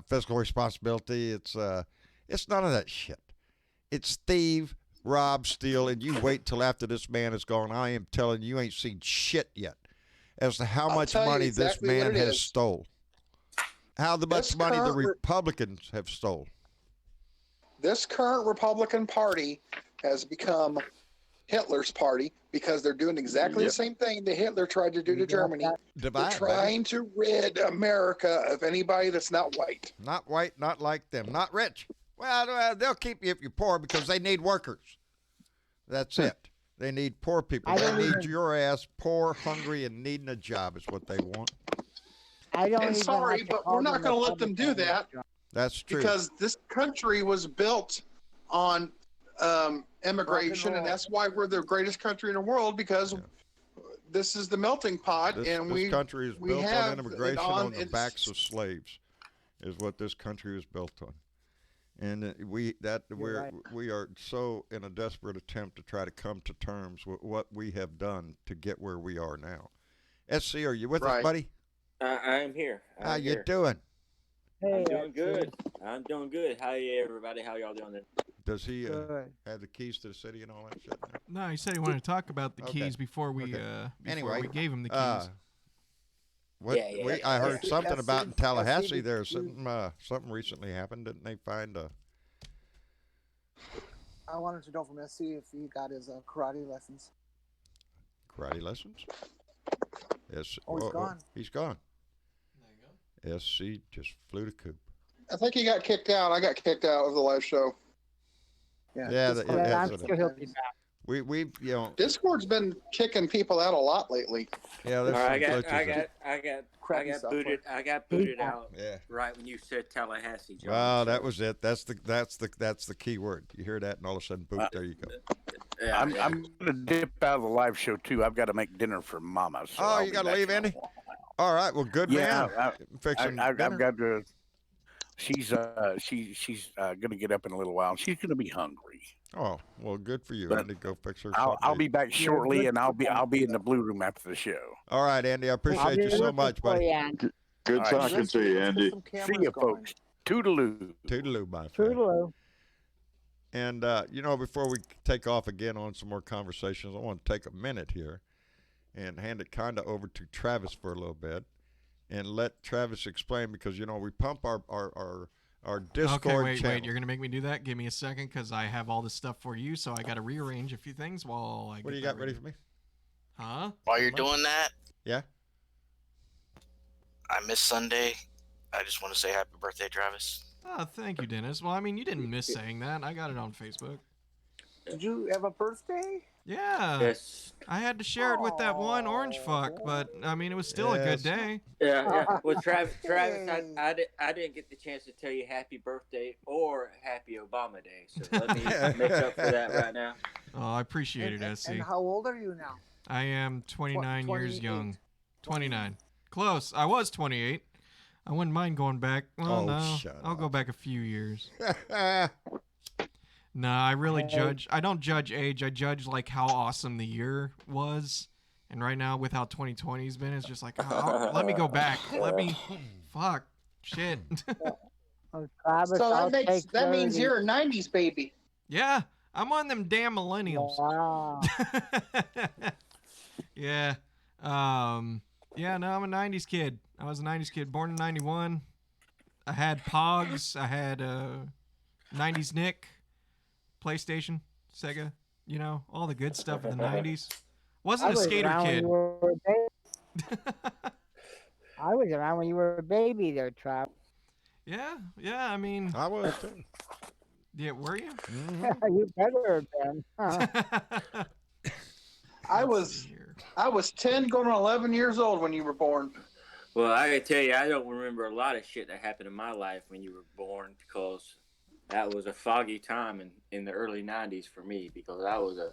S2: fiscal responsibility, it's none of that shit. It's thieve, rob, steal, and you wait till after this man is gone. I am telling you, you ain't seen shit yet as to how much money this man has stole. How much money the Republicans have stole.
S8: This current Republican Party has become Hitler's party because they're doing exactly the same thing that Hitler tried to do to Germany. They're trying to rid America of anybody that's not white.
S2: Not white, not like them, not rich. Well, they'll keep you if you're poor because they need workers. That's it. They need poor people. They need your ass poor, hungry, and needing a job is what they want.
S8: And sorry, but we're not going to let them do that.
S2: That's true.
S8: Because this country was built on immigration, and that's why we're the greatest country in the world, because this is the melting pot.
S2: This country is built on immigration on the backs of slaves, is what this country is built on. And we are so in a desperate attempt to try to come to terms with what we have done to get where we are now. SC, are you with us, buddy?
S10: I am here.
S2: How you doing?
S10: I'm doing good. I'm doing good. How you, everybody? How y'all doing?
S2: Does he have the keys to the city and all that shit?
S3: No, he said he wanted to talk about the keys before we
S2: anyway,
S3: we gave him the keys.
S2: I heard something about in Tallahassee. There's something recently happened. Didn't they find a?
S7: I wanted to know from SC if he got his karate lessons.
S2: Karate lessons? Yes.
S7: Oh, he's gone.
S2: He's gone. There you go. SC just flew to coop.
S8: I think he got kicked out. I got kicked out of the live show.
S2: Yeah.
S9: I'm sure he'll be back.
S2: We
S8: Discord's been kicking people out a lot lately.
S2: Yeah,
S10: I got booted out.
S2: Yeah.
S10: Right when you said Tallahassee, John.
S2: Well, that was it. That's the key word. You hear that, and all of a sudden, boot. There you go.
S6: Yeah, I'm gonna dip out of the live show too. I've got to make dinner for Mama. So
S2: you got to leave, Andy. All right. Well, good man.
S6: I've got to. She's gonna get up in a little while. She's gonna be hungry.
S2: Oh, well, good for you,
S6: But
S2: Andy. Go fix her.
S6: I'll be back shortly, and I'll be in the blue room after the show.
S2: All right, Andy. I appreciate you so much, buddy.
S4: Good talking to you, Andy.
S6: See you, folks. Toodaloo.
S2: Toodaloo, my friend.
S9: Toodaloo.
S2: And before we take off again on some more conversations, I want to take a minute here and hand it kind of over to Travis for a little bit, and let Travis explain, because we pump our Discord
S3: channel. Wait, you're gonna make me do that? Give me a second, because I have all this stuff for you, so I got to rearrange a few things while I.
S2: What do you got ready for me?
S3: Huh?
S5: While you're doing that,
S2: yeah.
S5: I missed Sunday. I just want to say happy birthday, Travis.
S3: Oh, thank you, Dennis. Well, I mean, you didn't miss saying that. I got it on Facebook.
S7: Did you have a birthday?
S3: Yeah.
S10: Yes.
S3: I had to share it with that one orange fuck, but I mean, it was still a good day.
S10: Yeah. Well, Travis, I didn't get the chance to tell you happy birthday or happy Obama Day, so let me make up for that right now.
S3: Oh, I appreciate it, SC.
S7: And how old are you now?
S3: I am 29 years young. 29. Close. I was 28. I wouldn't mind going back. Well, no. I'll go back a few years. No, I really judge. I don't judge age. I judge like how awesome the year was. And right now, with how 2020's been, it's just like, let me go back. Fuck. Shit.
S7: So
S8: that means you're a 90s baby.
S3: Yeah. I'm on them damn millennials.
S9: Wow.
S3: Yeah. Yeah, no, I'm a 90s kid. I was a 90s kid, born in 91. I had Pogs. I had 90s Nick, PlayStation, Sega, all the good stuff of the 90s. Wasn't a skater kid.
S9: I was around when you were a baby there, Trav.
S3: Yeah, I mean.
S2: I was too.
S3: Yeah, were you?
S9: Mm-hmm. You better have been.
S8: I was 10 going on 11 years old when you were born.
S10: Well, I gotta tell you, I don't remember a lot of shit that happened in my life when you were born, because that was a foggy time in the early 90s for me, because I was a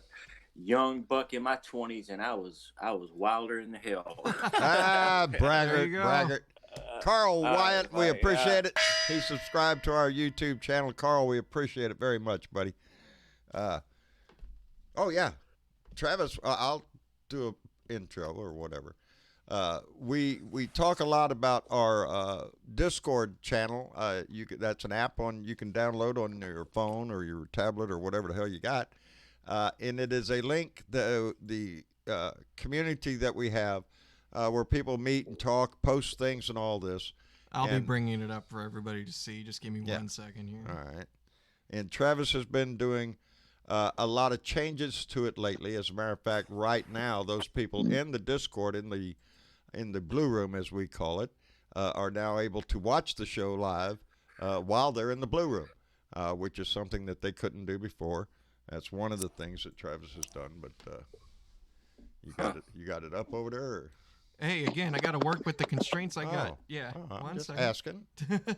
S10: young buck in my 20s and I was wilder than the hell.
S2: Braggart. Carl Wyatt, we appreciate it. He subscribed to our YouTube channel. Carl, we appreciate it very much, buddy. Travis, I'll do an intro or whatever. We talk a lot about our Discord channel. That's an app you can download on your phone or your tablet or whatever the hell you got. And it is a link, the community that we have, where people meet and talk, post things and all this.
S3: I'll be bringing it up for everybody to see. Just give me 1 second here.
S2: All right. And Travis has been doing a lot of changes to it lately. As a matter of fact, right now, those people in the Discord, in the Blue Room, as we call it, are now able to watch the show live while they're in the Blue Room, which is something that they couldn't do before. That's one of the things that Travis has done. But you got it up over there? Or?
S3: Hey, again, I got to work with the constraints I got.
S2: Oh.
S3: Yeah,
S2: I'm just
S3: second.
S2: asking.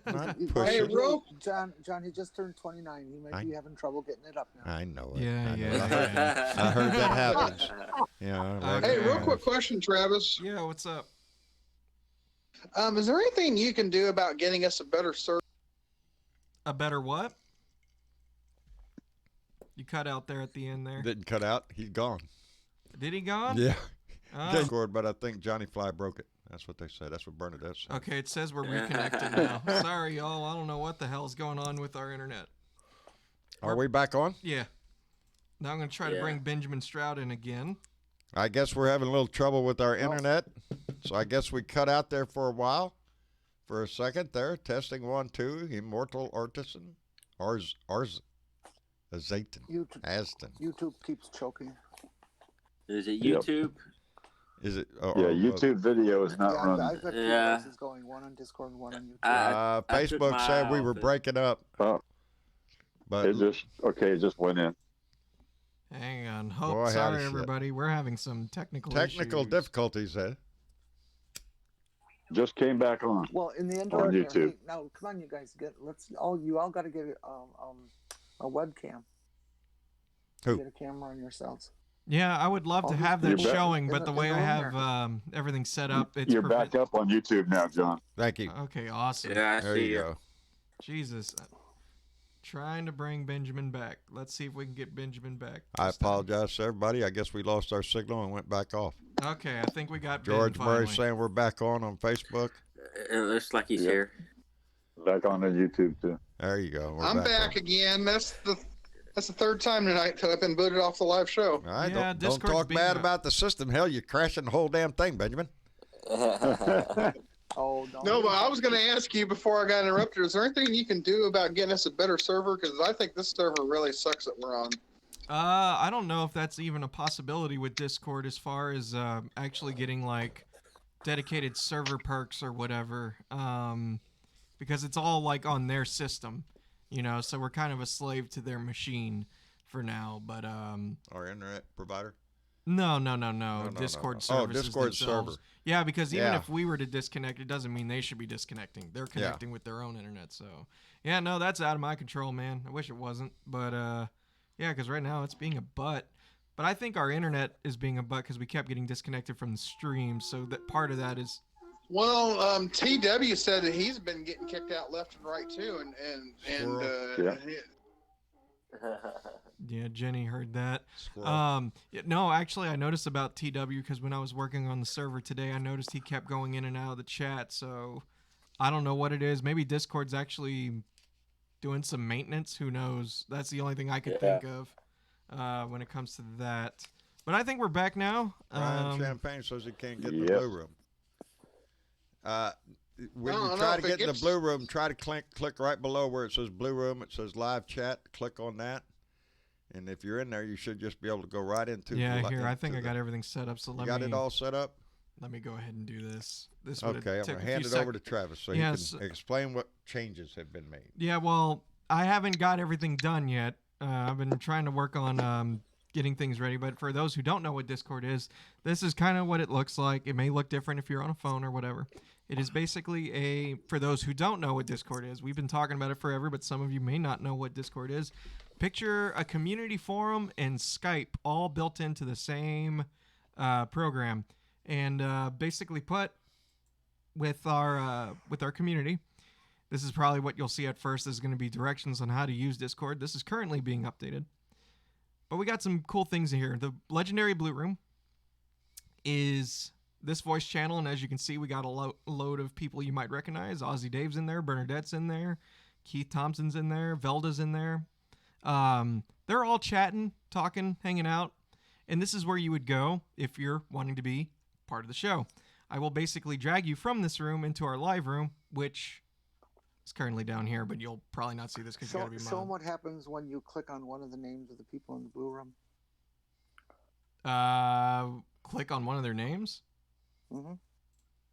S2: Not
S7: Hey,
S2: pushing.
S7: John, he just turned 29. He might be having trouble getting it up now.
S2: I know it.
S3: Yeah,
S2: I know
S3: yeah.
S2: I heard that happens. Yeah.
S8: Hey, real quick question, Travis.
S3: Yeah, what's up?
S8: Is there anything you can do about getting us a better server?
S3: A better what? You cut out there at the end there.
S2: Didn't cut out. He's gone.
S3: Did he gone?
S2: Yeah.
S3: Oh.
S2: Discord, but I think Johnny Fly broke it. That's what they said. That's what Bernadette said.
S3: Okay, it says we're reconnected now. Sorry, y'all. I don't know what the hell's going on with our internet.
S2: Are we back on?
S3: Yeah. Now I'm going to try to bring Benjamin Stroud in again.
S2: I guess we're having a little trouble with our internet. So I guess we cut out there for a while. For a second there. Testing 1, 2. Immortal Artisan. Azayton. Aston.
S7: YouTube keeps choking.
S10: Is it YouTube?
S2: Is it?
S4: YouTube video is not running.
S7: I've got two voices going, one on Discord and one on YouTube.
S2: Facebook said we were breaking up.
S4: Oh.
S2: But
S4: It just went in.
S3: Hang on.
S2: Boy,
S3: Sorry, everybody. We're having some technical
S2: difficulties, eh?
S4: Just came back on.
S7: Well, in the end,
S4: on
S7: here,
S4: YouTube.
S7: hey, now come on, you guys, you all got to get a webcam.
S2: Who?
S7: Get a camera on yourselves.
S3: Yeah, I would love to have that showing, but the way I have everything set up, it's
S4: You're back up on YouTube now, John.
S2: Thank you.
S3: Okay, awesome.
S10: Yeah, I
S2: There
S10: see
S2: you go.
S3: Jesus. Trying to bring Benjamin back. Let's see if we can get Benjamin back.
S2: I apologize to everybody. I guess we lost our signal and went back off.
S3: Okay, I think we got
S2: George
S3: Ben
S2: Murray
S3: finally.
S2: saying we're back on Facebook.
S10: It looks like he's here.
S4: Back on the YouTube too.
S2: There you go. We're
S8: I'm back again. That's the third time tonight till I've been booted off the live show.
S2: All right,
S3: Yeah,
S2: don't
S3: Discord's
S2: talk
S3: being
S2: bad
S3: a-
S2: about the system. Hell, you're crashing the whole damn thing, Benjamin.
S7: Oh,
S8: No, but I was going to ask you before I got interrupted. Is there anything you can do about getting us a better server? Because I think this server really sucks that we're on.
S3: I don't know if that's even a possibility with Discord as far as actually getting like dedicated server perks or whatever. Because it's all like on their system, so we're kind of a slave to their machine for now. But
S2: Our internet provider.
S3: No.
S2: no.
S3: Discord
S2: Oh,
S3: services
S2: Discord
S3: themselves.
S2: server.
S3: Yeah, because even
S2: Yeah.
S3: if we were to disconnect, it doesn't mean they should be disconnecting. They're connecting with their own internet. So, yeah, no, that's out of my control, man. I wish it wasn't. But, yeah, because right now it's being a butt. But I think our internet is being a butt because we kept getting disconnected from the stream. So that part of that is...
S8: Well, TW said that he's been getting kicked out left and right too,
S3: Yeah, Jenny heard that.
S2: Squirrel.
S3: No, actually, I noticed about TW because when I was working on the server today, I noticed he kept going in and out of the chat. So I don't know what it is. Maybe Discord's actually doing some maintenance. Who knows? That's the only thing I could think of when it comes to that. But I think we're back now.
S2: Ryan Champagne says he can't get in the blue room. When you try to get in the blue room, try to click right below where it says blue room. It says live chat. Click on that. And if you're in there, you should just be able to go right into.
S3: Yeah, here. I think I got everything set up. So let me.
S2: Got it all set up.
S3: Let me go ahead and do this.
S2: Okay, I'm gonna hand it over to Travis so he can explain what changes have been made.
S3: Yeah, well, I haven't got everything done yet. I've been trying to work on getting things ready. But for those who don't know what Discord is, this is kind of what it looks like. It may look different if you're on a phone or whatever. It is basically for those who don't know what Discord is, we've been talking about it forever, but some of you may not know what Discord is. Picture a community forum and Skype all built into the same program. And basically put with our community, this is probably what you'll see at first. There's going to be directions on how to use Discord. This is currently being updated. But we got some cool things in here. The Legendary Blue Room is this voice channel, and as you can see, we got a load of people you might recognize. Ozzy Dave's in there, Bernadette's in there, Keith Thompson's in there, Velda's in there. They're all chatting, talking, hanging out, and this is where you would go if you're wanting to be part of the show. I will basically drag you from this room into our live room, which It's currently down here, but you'll probably not see this because you got to be
S7: Show them
S3: mod.
S7: what happens when you click on one of the names of the people in the blue room.
S3: Click on one of their names.
S7: Mm-hmm.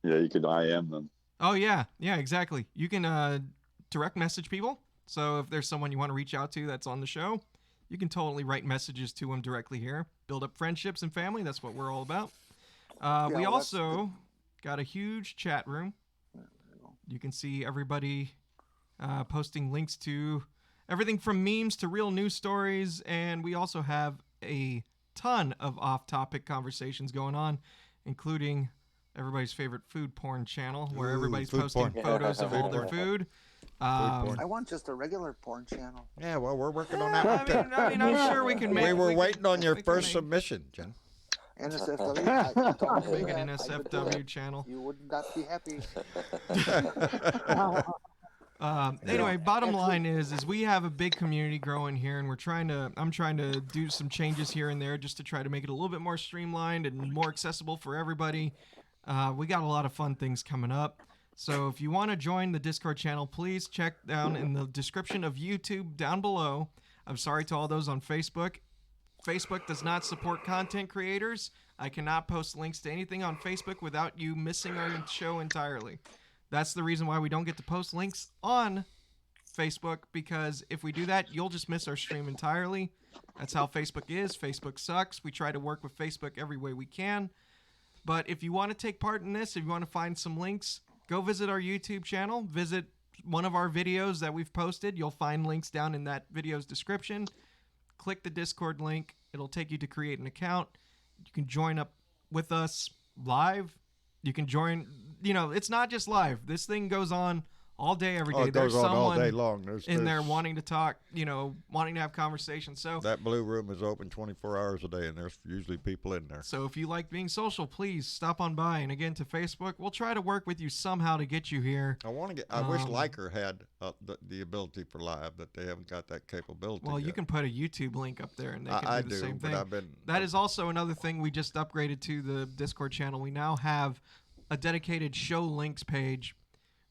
S4: Yeah, you could IM them.
S3: Oh yeah, exactly. You can direct message people. So if there's someone you want to reach out to that's on the show, you can totally write messages to them directly here. Build up friendships and family. That's what we're all about. We also got a huge chat room. You can see everybody posting links to everything from memes to real news stories, and we also have a ton of off-topic conversations going on, including everybody's favorite food porn channel, where everybody's posting photos of all their food.
S7: I want just a regular porn channel.
S2: Yeah, well, we're working on that one too.
S3: I mean, I'm sure we can make.
S2: We were waiting on your first submission, Jen.
S7: NSFW. I told you
S3: Make
S7: that.
S3: an NSFW channel.
S7: You would not be happy.
S3: Anyway, bottom line is we have a big community growing here, and I'm trying to do some changes here and there just to try to make it a little bit more streamlined and more accessible for everybody. We got a lot of fun things coming up. So if you want to join the Discord channel, please check down in the description of YouTube down below. I'm sorry to all those on Facebook. Facebook does not support content creators. I cannot post links to anything on Facebook without you missing our show entirely. That's the reason why we don't get to post links on Facebook, because if we do that, you'll just miss our stream entirely. That's how Facebook is. Facebook sucks. We try to work with Facebook every way we can. But if you want to take part in this, if you want to find some links, go visit our YouTube channel. Visit one of our videos that we've posted. You'll find links down in that video's description. Click the Discord link. It'll take you to create an account. You can join up with us live. You can join, it's not just live. This thing goes on all day, every day.
S2: Oh, it goes on all day long. There's
S3: there wanting to talk, wanting to have conversations. So
S2: that blue room is open 24 hours a day, and there's usually people in there.
S3: So if you like being social, please stop on by. And again, to Facebook, we'll try to work with you somehow to get you here.
S2: I wish Liker had the ability for live, but they haven't got that capability.
S3: Well,
S2: yet.
S3: you can put a YouTube link up there, and they can do the same thing.
S2: But
S3: that is also another thing we just upgraded to the Discord channel. We now have a dedicated show links page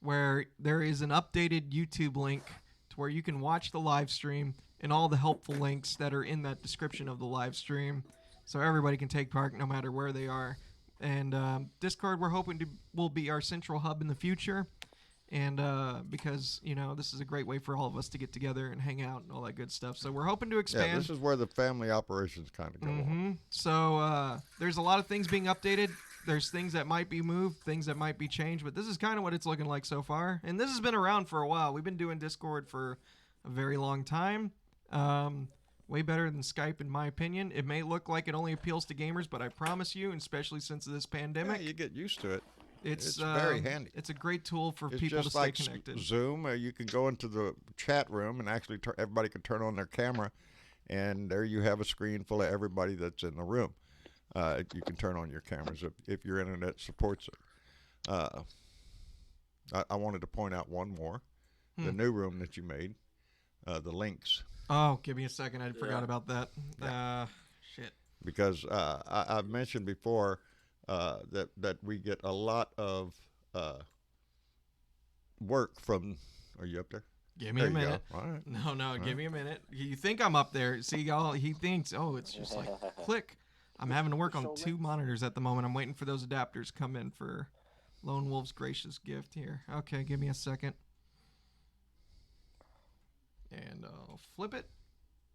S3: where there is an updated YouTube link to where you can watch the live stream and all the helpful links that are in that description of the live stream, so everybody can take part no matter where they are. And Discord, we're hoping will be our central hub in the future, and because this is a great way for all of us to get together and hang out and all that good stuff. So we're hoping to expand.
S2: Yeah, this is where the family operations kind of go on.
S3: So there's a lot of things being updated. There's things that might be moved, things that might be changed, but this is kind of what it's looking like so far. And this has been around for a while. We've been doing Discord for a very long time. Way better than Skype, in my opinion. It may look like it only appeals to gamers, but I promise you, and especially since of this pandemic,
S2: you get used to it.
S3: It's
S2: very handy.
S3: It's a great tool for
S2: it's
S3: people to
S2: just
S3: stay
S2: like
S3: connected.
S2: Zoom. You can go into the chat room and actually everybody can turn on their camera, and there you have a screen full of everybody that's in the room. You can turn on your cameras if your internet supports it. I wanted to point out one more. The new room that you made, the links.
S3: Oh, give me a second. I forgot about that. Shit.
S2: Because I've mentioned before that we get a lot of work from. Are you up there?
S3: Give me a minute.
S2: All right.
S3: No, give me a minute. You think I'm up there. See, y'all, he thinks, it's just like click. I'm having to work on 2 monitors at the moment. I'm waiting for those adapters to come in for Lone Wolf's gracious gift here. Okay, give me a second. And I'll flip it.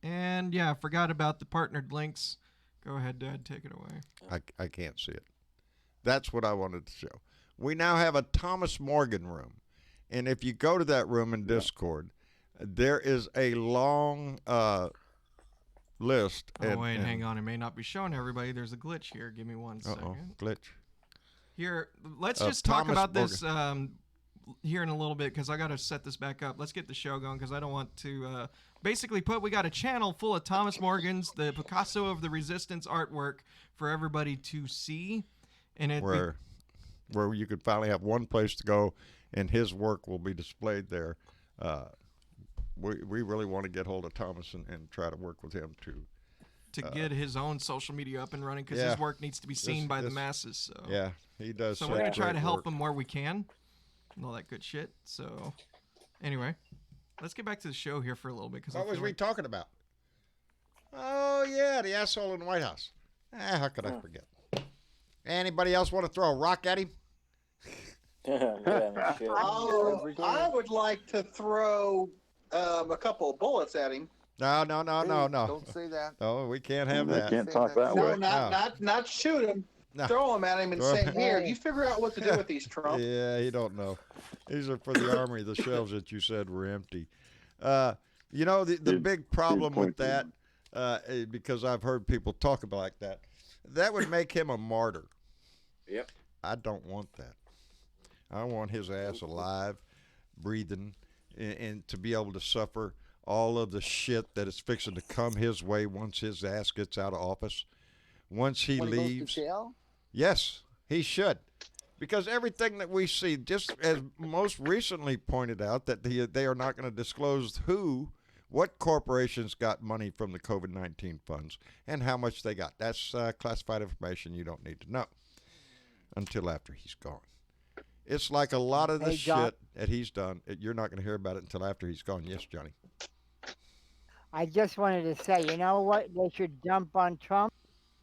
S3: And yeah, I forgot about the partnered links. Go ahead, Dad, take it away.
S2: I can't see it. That's what I wanted to show. We now have a Thomas Morgan room. And if you go to that room in Discord, there is a long list.
S3: Oh, wait, hang on. It may not be showing everybody. There's a glitch here. Give me 1 second.
S2: Glitch.
S3: Here, let's just talk about this here in a little bit, because I got to set this back up. Let's get the show going, because I don't want to basically we got a channel full of Thomas Morgan's, the Picasso of the Resistance artwork for everybody to see. And
S2: where you could finally have one place to go, and his work will be displayed there. We really want to get hold of Thomas and try to work with him to
S3: get his own social media up and running, because his work needs to be seen by the masses. So
S2: yeah, he does.
S3: So we're gonna try to help him where we can, and all that good shit. So Anyway, let's get back to the show here for a little bit.
S2: What was we talking about? Oh, yeah, the asshole in the White House. How could I forget? Anybody else want to throw a rock at him?
S8: I would like to throw a couple of bullets at him.
S2: No.
S7: Don't say that.
S2: No, we can't have that.
S4: Can't talk that
S8: No,
S4: way.
S8: not shoot him.
S2: No.
S8: Throw them at him and
S2: Throw
S8: say,
S2: 'em.
S8: "Here, you figure out what to do with these, Trump."
S2: Yeah, he don't know. These are for the Army. The shelves that you said were empty. You know, the big problem with that, because I've heard people talk about like that would make him a martyr.
S10: Yep.
S2: I don't want that. I want his ass alive, breathing, and to be able to suffer all of the shit that is fixing to come his way once his ass gets out of office. Once he
S7: When
S2: leaves.
S7: he goes to jail?
S2: Yes, he should. Because everything that we see, just as most recently pointed out, that they are not going to disclose what corporations got money from the COVID-19 funds and how much they got. That's classified information you don't need to know until after he's gone. It's like a lot of the shit that he's done. You're not going to hear about it until after he's gone. Yes, Johnny.
S9: I just wanted to say, you know what? They should dump on Trump.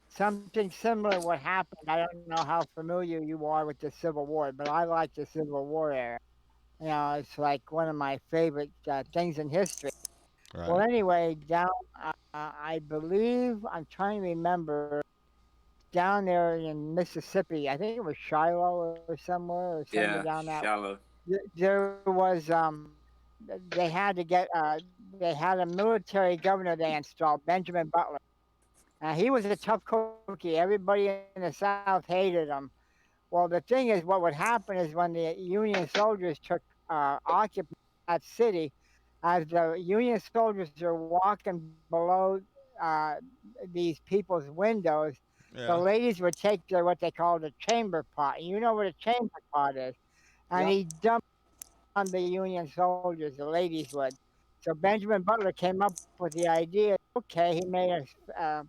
S9: Something similar what happened. I don't know how familiar you are with the Civil War, but I like the Civil War era. You know, it's like one of my favorite things in history.
S2: Right.
S9: Well, anyway, down, I believe, I'm trying to remember, down there in Mississippi, I think it was Shiloh or somewhere, or somewhere down that.
S10: Shallow.
S9: There was, they had a military governor they installed, Benjamin Butler. He was a tough cookie. Everybody in the South hated him. Well, the thing is, what would happen is when the Union soldiers occupied that city, as the Union soldiers are walking below these people's windows, the ladies would take what they called a chamber pot. You know what a chamber pot is? And he dumped on the Union soldiers, the ladies would. So Benjamin Butler came up with the idea. Okay, he made and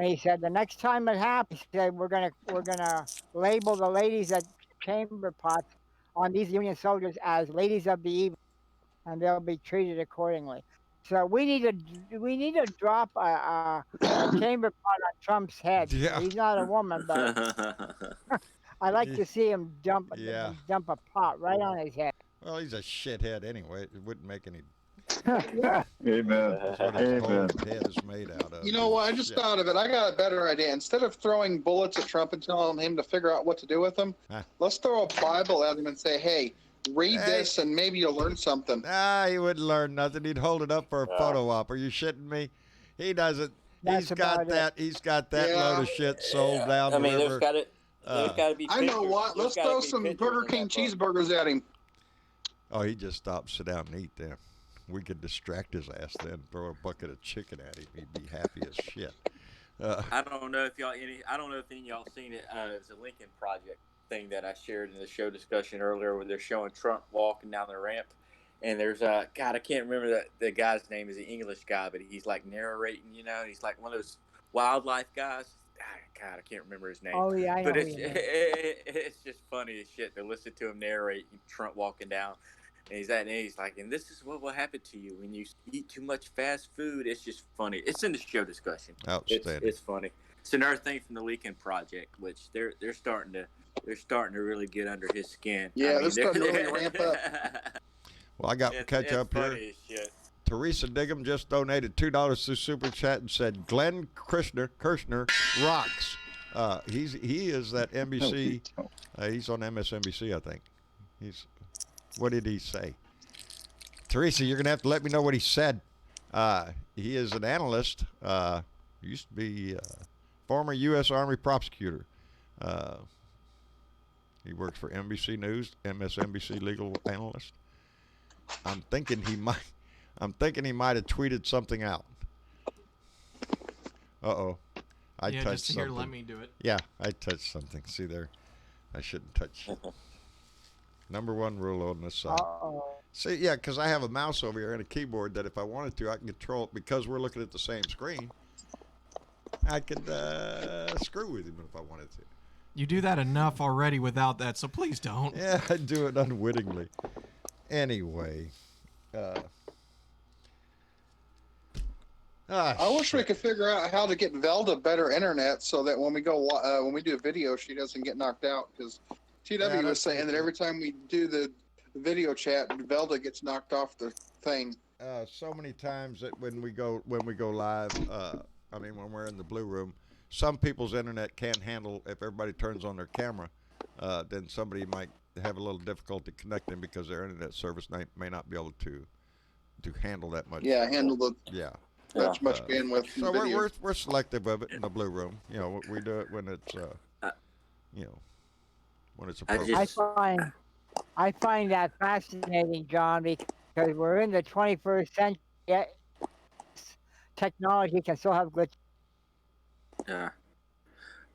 S9: he said the next time it happens, he said we're gonna label the ladies at chamber pots on these Union soldiers as ladies of the evening, and they'll be treated accordingly. So we need to drop a chamber pot on Trump's head.
S2: Yeah.
S9: He's not a woman, but I like to see him dump a pot right on his head.
S2: Well, he's a shithead anyway. It wouldn't make any.
S4: Amen.
S2: That's what his whole
S4: Amen.
S2: head is made out of.
S8: You know what? I just thought of it. I got a better idea. Instead of throwing bullets at Trump and telling him to figure out what to do with them, let's throw a Bible at him and say, "Hey, read this, and maybe you'll learn something."
S2: He wouldn't learn nothing. He'd hold it up for a photo op. Are you shitting me? He doesn't. He's got that load of shit sold down
S10: I
S2: the
S10: mean,
S2: river.
S10: there's got to be.
S8: I know what. Let's throw some Burger King cheeseburgers at him.
S2: Oh, he'd just stop, sit down, and eat them. We could distract his ass then, throw a bucket of chicken at him. He'd be happy as shit.
S10: I don't know if any of y'all seen it. It's a Lincoln Project thing that I shared in the show discussion earlier, where they're showing Trump walking down the ramp, and there's God, I can't remember the guy's name. Is an English guy, but he's like narrating. You know, he's like one of those wildlife guys. God, I can't remember his name.
S9: Oh yeah, I know.
S10: But it's just funny as shit to listen to him narrate Trump walking down. And he's like, and this is what will happen to you when you eat too much fast food. It's just funny. It's in the show discussion.
S2: Outstanding.
S10: It's funny. It's another thing from the Lincoln Project, which they're starting to really get under his skin.
S8: Yeah,
S10: I mean,
S8: they're starting to really ramp up.
S2: Well, I got to catch up here.
S10: Funny as shit.
S2: Teresa Diggum just donated $2 through Super Chat and said, Glenn Kirshner rocks. He is that NBC. He's on MSNBC, I think. What did he say? Teresa, you're going to have to let me know what he said. He is an analyst. Used to be former U.S. Army prosecutor. He works for NBC News, MSNBC legal analyst. I'm thinking he might have tweeted something out. Uh-oh. I touched
S3: just
S2: something.
S3: here, let me do it.
S2: Yeah, I touched something. See there? I shouldn't touch it. Number one rule on this side. See, yeah, because I have a mouse over here and a keyboard that if I wanted to, I can control it. Because we're looking at the same screen, I could screw with him if I wanted to.
S3: You do that enough already without that, so please don't.
S2: Yeah, I do it unwittingly. Anyway.
S8: I wish we could figure out how to get Velda better internet so that when we go when we do a video, she doesn't get knocked out. Because TW was saying that every time we do the video chat, Velda gets knocked off the thing.
S2: So many times that when we go live, I mean when we're in the blue room, some people's internet can't handle if everybody turns on their camera. Then somebody might have a little difficulty connecting because their internet service may not be able to handle that much.
S8: Yeah, handle the much bandwidth.
S2: So we're selective of it in the blue room. You know, we do it when it's when it's appropriate.
S9: I find that fascinating, John, because we're in the 21st century. Yet technology can still have glitches.
S10: Yeah.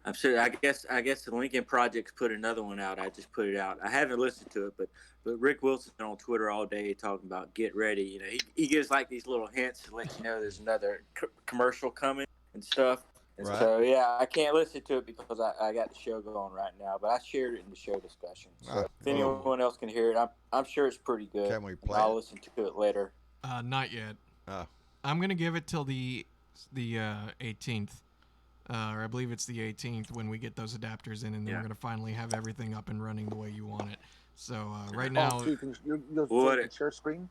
S10: I'm sure. I guess the Lincoln Project's put another one out. I just put it out. I haven't listened to it, but Rick Wilson's on Twitter all day talking about get ready. You know, he gives like these little hints to let you know there's another commercial coming and stuff. And so yeah, I can't listen to it because I got the show going right now. But I shared it in the show discussion. So if anyone else can hear it, I'm sure it's pretty good.
S2: Can we play?
S10: I'll listen to it later.
S3: Not yet. I'm gonna give it till the 18th. Or I believe it's the 18th when we get those adapters in, and then we're going to finally have everything up and running the way you want it. So right now...
S7: So you'll share screen?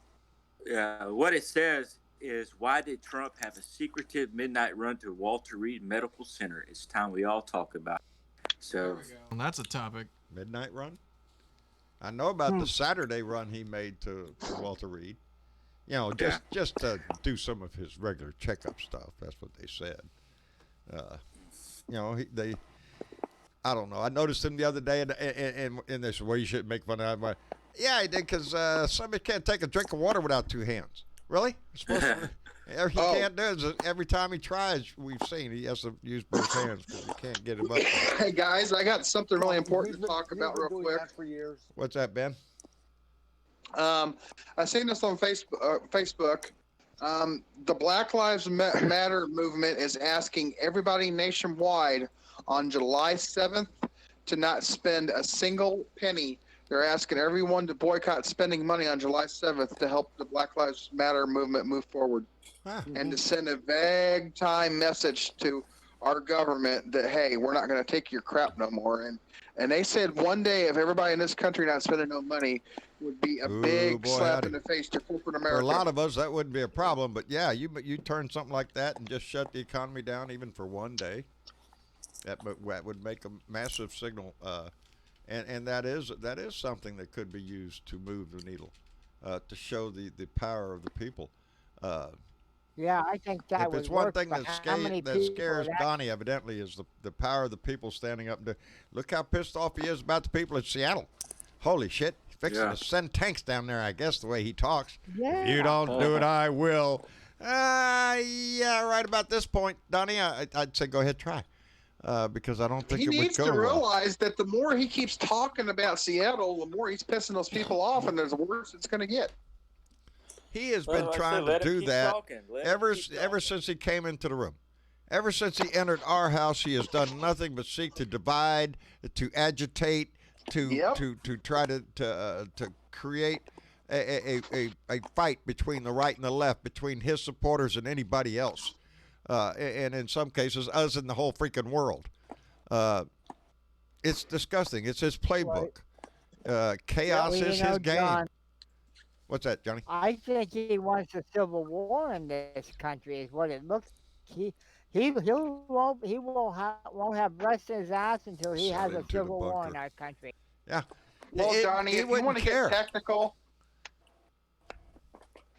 S10: Yeah, what it says is, why did Trump have a secretive midnight run to Walter Reed Medical Center? It's time we all talk about it. So
S3: well, that's a topic.
S2: Midnight run? I know about the Saturday run he made to Walter Reed. You know, just to do some of his regular checkup stuff. That's what they said. You know, I don't know. I noticed him the other day, and they said, well, you shouldn't make fun of him. Yeah, he did, because somebody can't take a drink of water without two hands. Really? He can't do it. Every time he tries, we've seen he has to use both hands because he can't get him up.
S8: Hey, guys, I got something really important to talk about real quick.
S2: What's that, Ben?
S8: I seen this on Facebook. The Black Lives Matter movement is asking everybody nationwide on July 7th to not spend a single penny. They're asking everyone to boycott spending money on July 7th to help the Black Lives Matter movement move forward. And to send a vague time message to our government that, hey, we're not going to take your crap no more. And they said one day if everybody in this country not spending no money would be a big slap in the face to corporate America.
S2: For a lot of us, that wouldn't be a problem. But yeah, you turn something like that and just shut the economy down even for one day. That would make a massive signal, and that is something that could be used to move the needle, to show the power of the people.
S9: Yeah, I think that would
S2: If it's one
S9: work,
S2: thing
S9: but
S2: that scares Donnie, evidently, is the power of the people standing up. Look how pissed off he is about the people in Seattle. Holy shit. He's fixing to send tanks down there, I guess, the way he talks.
S9: Yeah.
S2: If you don't do it, I will. Yeah, right about this point, Donnie, I'd say go ahead, try. Because I don't think
S8: he
S2: it would
S8: needs
S2: go
S8: to
S2: well.
S8: realize that the more he keeps talking about Seattle, the more he's pissing those people off, and the worse it's going to get.
S2: He has been trying to do that ever since he came into the room. Ever since he entered our house, he has done nothing but seek to divide, to agitate, to try to create a fight between the right and the left, between his supporters and anybody else, and in some cases, us and the whole freaking world. It's disgusting. It's his playbook. Chaos is his game.
S9: John,
S2: What's that, Johnny?
S9: I think he wants a civil war in this country. Is what it looks. He won't have rest in his ass until he has a civil war in our country.
S2: Yeah.
S8: Well, Johnny, if you want to get technical,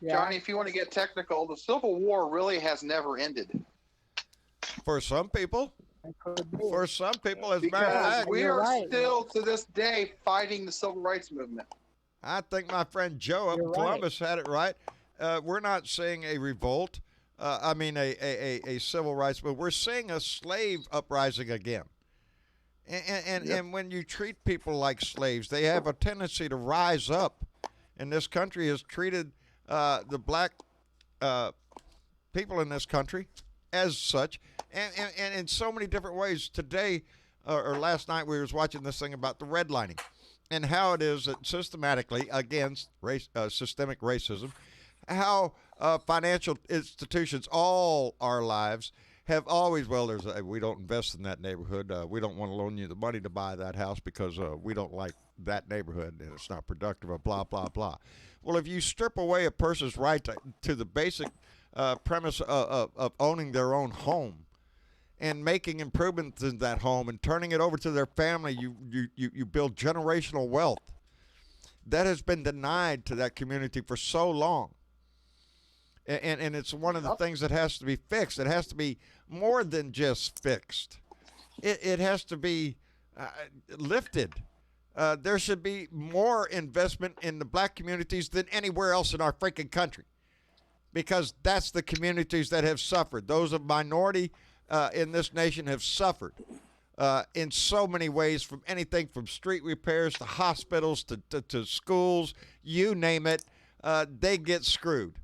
S9: Yeah.
S8: if you want to get technical, the Civil War really has never ended.
S2: For some people. For some people, as a matter of
S8: Because
S2: fact,
S8: we are still to this day fighting the civil rights movement.
S2: I think my friend Joe up in Columbus had it right. We're not seeing a revolt. A civil rights, but we're seeing a slave uprising again. And when you treat people like slaves, they have a tendency to rise up. And this country has treated the black people in this country as such, and in so many different ways. Today, or last night, we was watching this thing about the redlining. and how it is that systematically against systemic racism, how financial institutions all our lives have always, well, we don't invest in that neighborhood. We don't want to loan you the money to buy that house because we don't like that neighborhood and it's not productive, or blah, blah, blah. Well, if you strip away a person's right to the basic premise of owning their own home and making improvements in that home and turning it over to their family, you build generational wealth. That has been denied to that community for so long. And it's one of the things that has to be fixed. It has to be more than just fixed. It has to be lifted. There should be more investment in the black communities than anywhere else in our freaking country, because that's the communities that have suffered. Those of minority in this nation have suffered in so many ways, from anything from street repairs to hospitals to schools, you name it, they get screwed.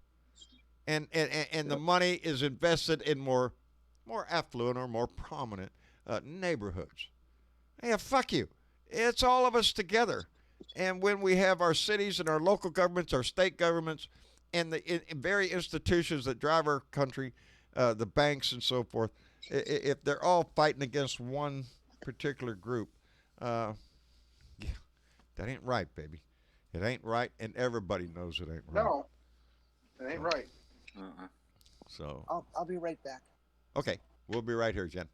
S2: And the money is invested in more affluent or more prominent neighborhoods. Yeah, fuck you. It's all of us together. And when we have our cities and our local governments, our state governments, and the very institutions that drive our country, the banks and so forth, if they're all fighting against one particular group, that ain't right, baby. It ain't right, and everybody knows it ain't right.
S8: No, it ain't right.
S2: So
S7: I'll be right back.
S2: Okay, we'll be right here, Jen.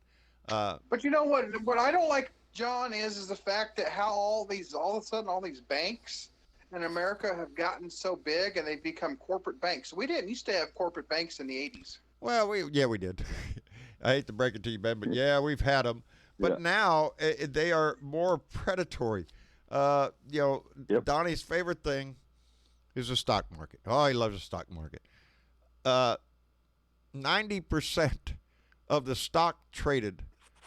S8: But you know what I don't like, John, is the fact that how all of a sudden all these banks in America have gotten so big and they've become corporate banks. We didn't used to have corporate banks in the 80s.
S2: Well, we did. I hate to break it to you, Ben, but yeah, we've had them. But now they are more predatory. Donnie's favorite thing is the stock market. Oh, he loves the stock market. 90% of the stock traded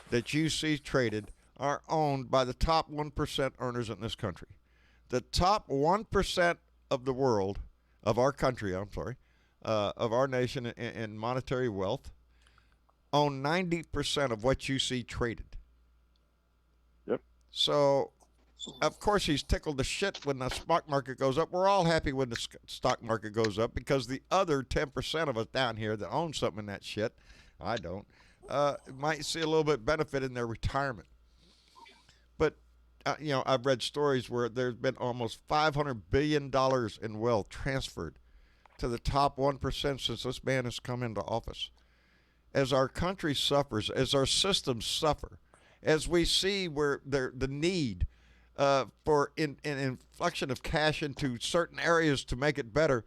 S2: that you see traded are owned by the top 1% earners in this country. The top 1% of the world, of our country, of our nation in monetary wealth, own 90% of what you see traded.
S4: Yep.
S2: So, of course, he's tickled to shit when the stock market goes up. We're all happy when the stock market goes up, because the other 10% of us down here that own something in that shit, I don't, might see a little bit benefit in their retirement. But, I've read stories where there's been almost $500 billion in wealth transferred to the top 1% since this man has come into office. As our country suffers, as our systems suffer, as we see where the need for an inflection of cash into certain areas to make it better,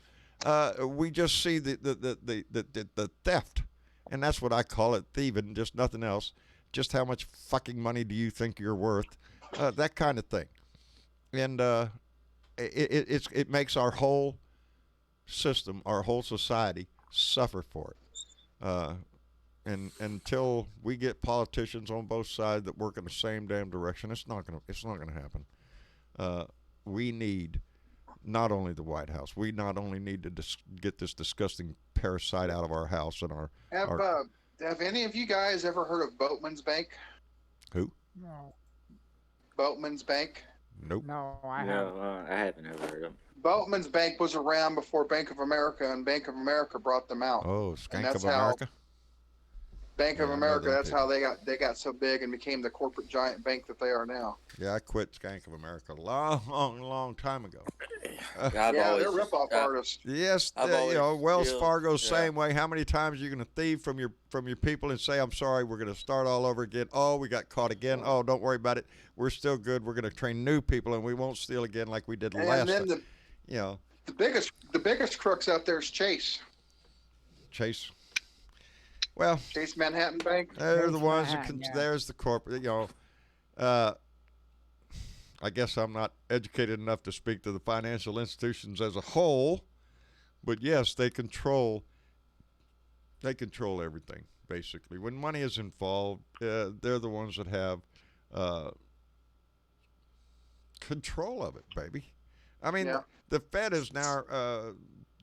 S2: we just see the theft, and that's what I call it, thieving, just nothing else. Just how much fucking money do you think you're worth? That kind of thing, and it makes our whole system, our whole society, suffer for it. And until we get politicians on both sides that work in the same damn direction, it's not gonna happen. We need not only the White House, we not only need to get this disgusting parasite out of our house and our.
S8: Have any of you guys ever heard of Boatman's Bank?
S2: Who?
S9: No.
S8: Boatman's Bank.
S2: Nope.
S9: No, I
S10: haven't ever heard of them.
S8: Boatman's Bank was around before Bank of America, and Bank of America brought them out.
S2: Oh, Skank of America.
S8: Bank of America. That's how they got so big and became the corporate giant bank that they are now.
S2: Yeah, I quit Skank of America a long time ago.
S8: They're rip-off artists.
S2: Yes, Wells Fargo same way. How many times are you going to thieve from your people and say, "I'm sorry, we're going to start all over again"? Oh, we got caught again. Oh, don't worry about it. We're still good. We're going to train new people, and we won't steal again like we did last time.
S8: And then the biggest crooks out there is Chase.
S2: Chase. Well,
S8: Chase Manhattan Bank.
S2: They're the ones there's the corporate. I guess I'm not educated enough to speak to the financial institutions as a whole, but yes, they control everything basically. When money is involved, they're the ones that have control of it, baby. I mean, the Fed is now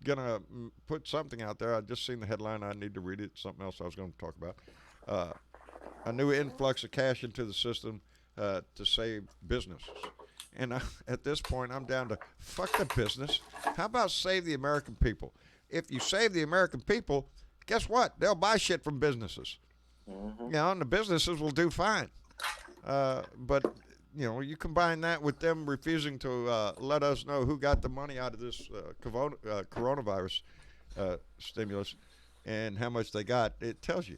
S2: gonna put something out there. I just seen the headline. I need to read it. Something else I was going to talk about. A new influx of cash into the system to save businesses. And at this point, I'm down to fuck the business. How about save the American people? If you save the American people, guess what? They'll buy shit from businesses. And the businesses will do fine. But you combine that with them refusing to let us know who got the money out of this coronavirus stimulus and how much they got. It tells you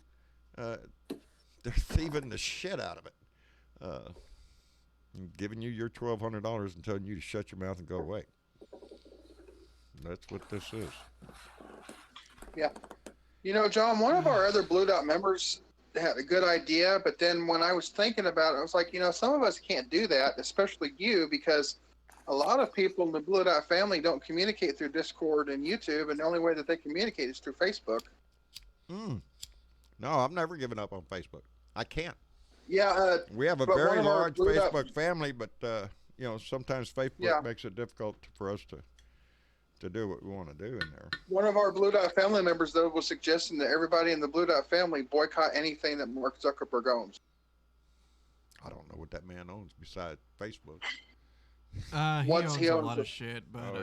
S2: they're thieving the shit out of it. Giving you your $1,200 and telling you to shut your mouth and go away. That's what this is.
S8: Yeah. John, one of our other Blue Dot members had a good idea, but then when I was thinking about it, I was like, some of us can't do that, especially you, because a lot of people in the Blue Dot family don't communicate through Discord and YouTube, and the only way that they communicate is through Facebook.
S2: No, I've never given up on Facebook. I can't.
S8: Yeah.
S2: We have a very large Facebook family, but sometimes Facebook makes it difficult for us to do what we want to do in there.
S8: One of our Blue Dot family members, though, was suggesting that everybody in the Blue Dot family boycott anything that Mark Zuckerberg owns.
S2: I don't know what that man owns besides Facebook.
S3: He owns a lot of shit, but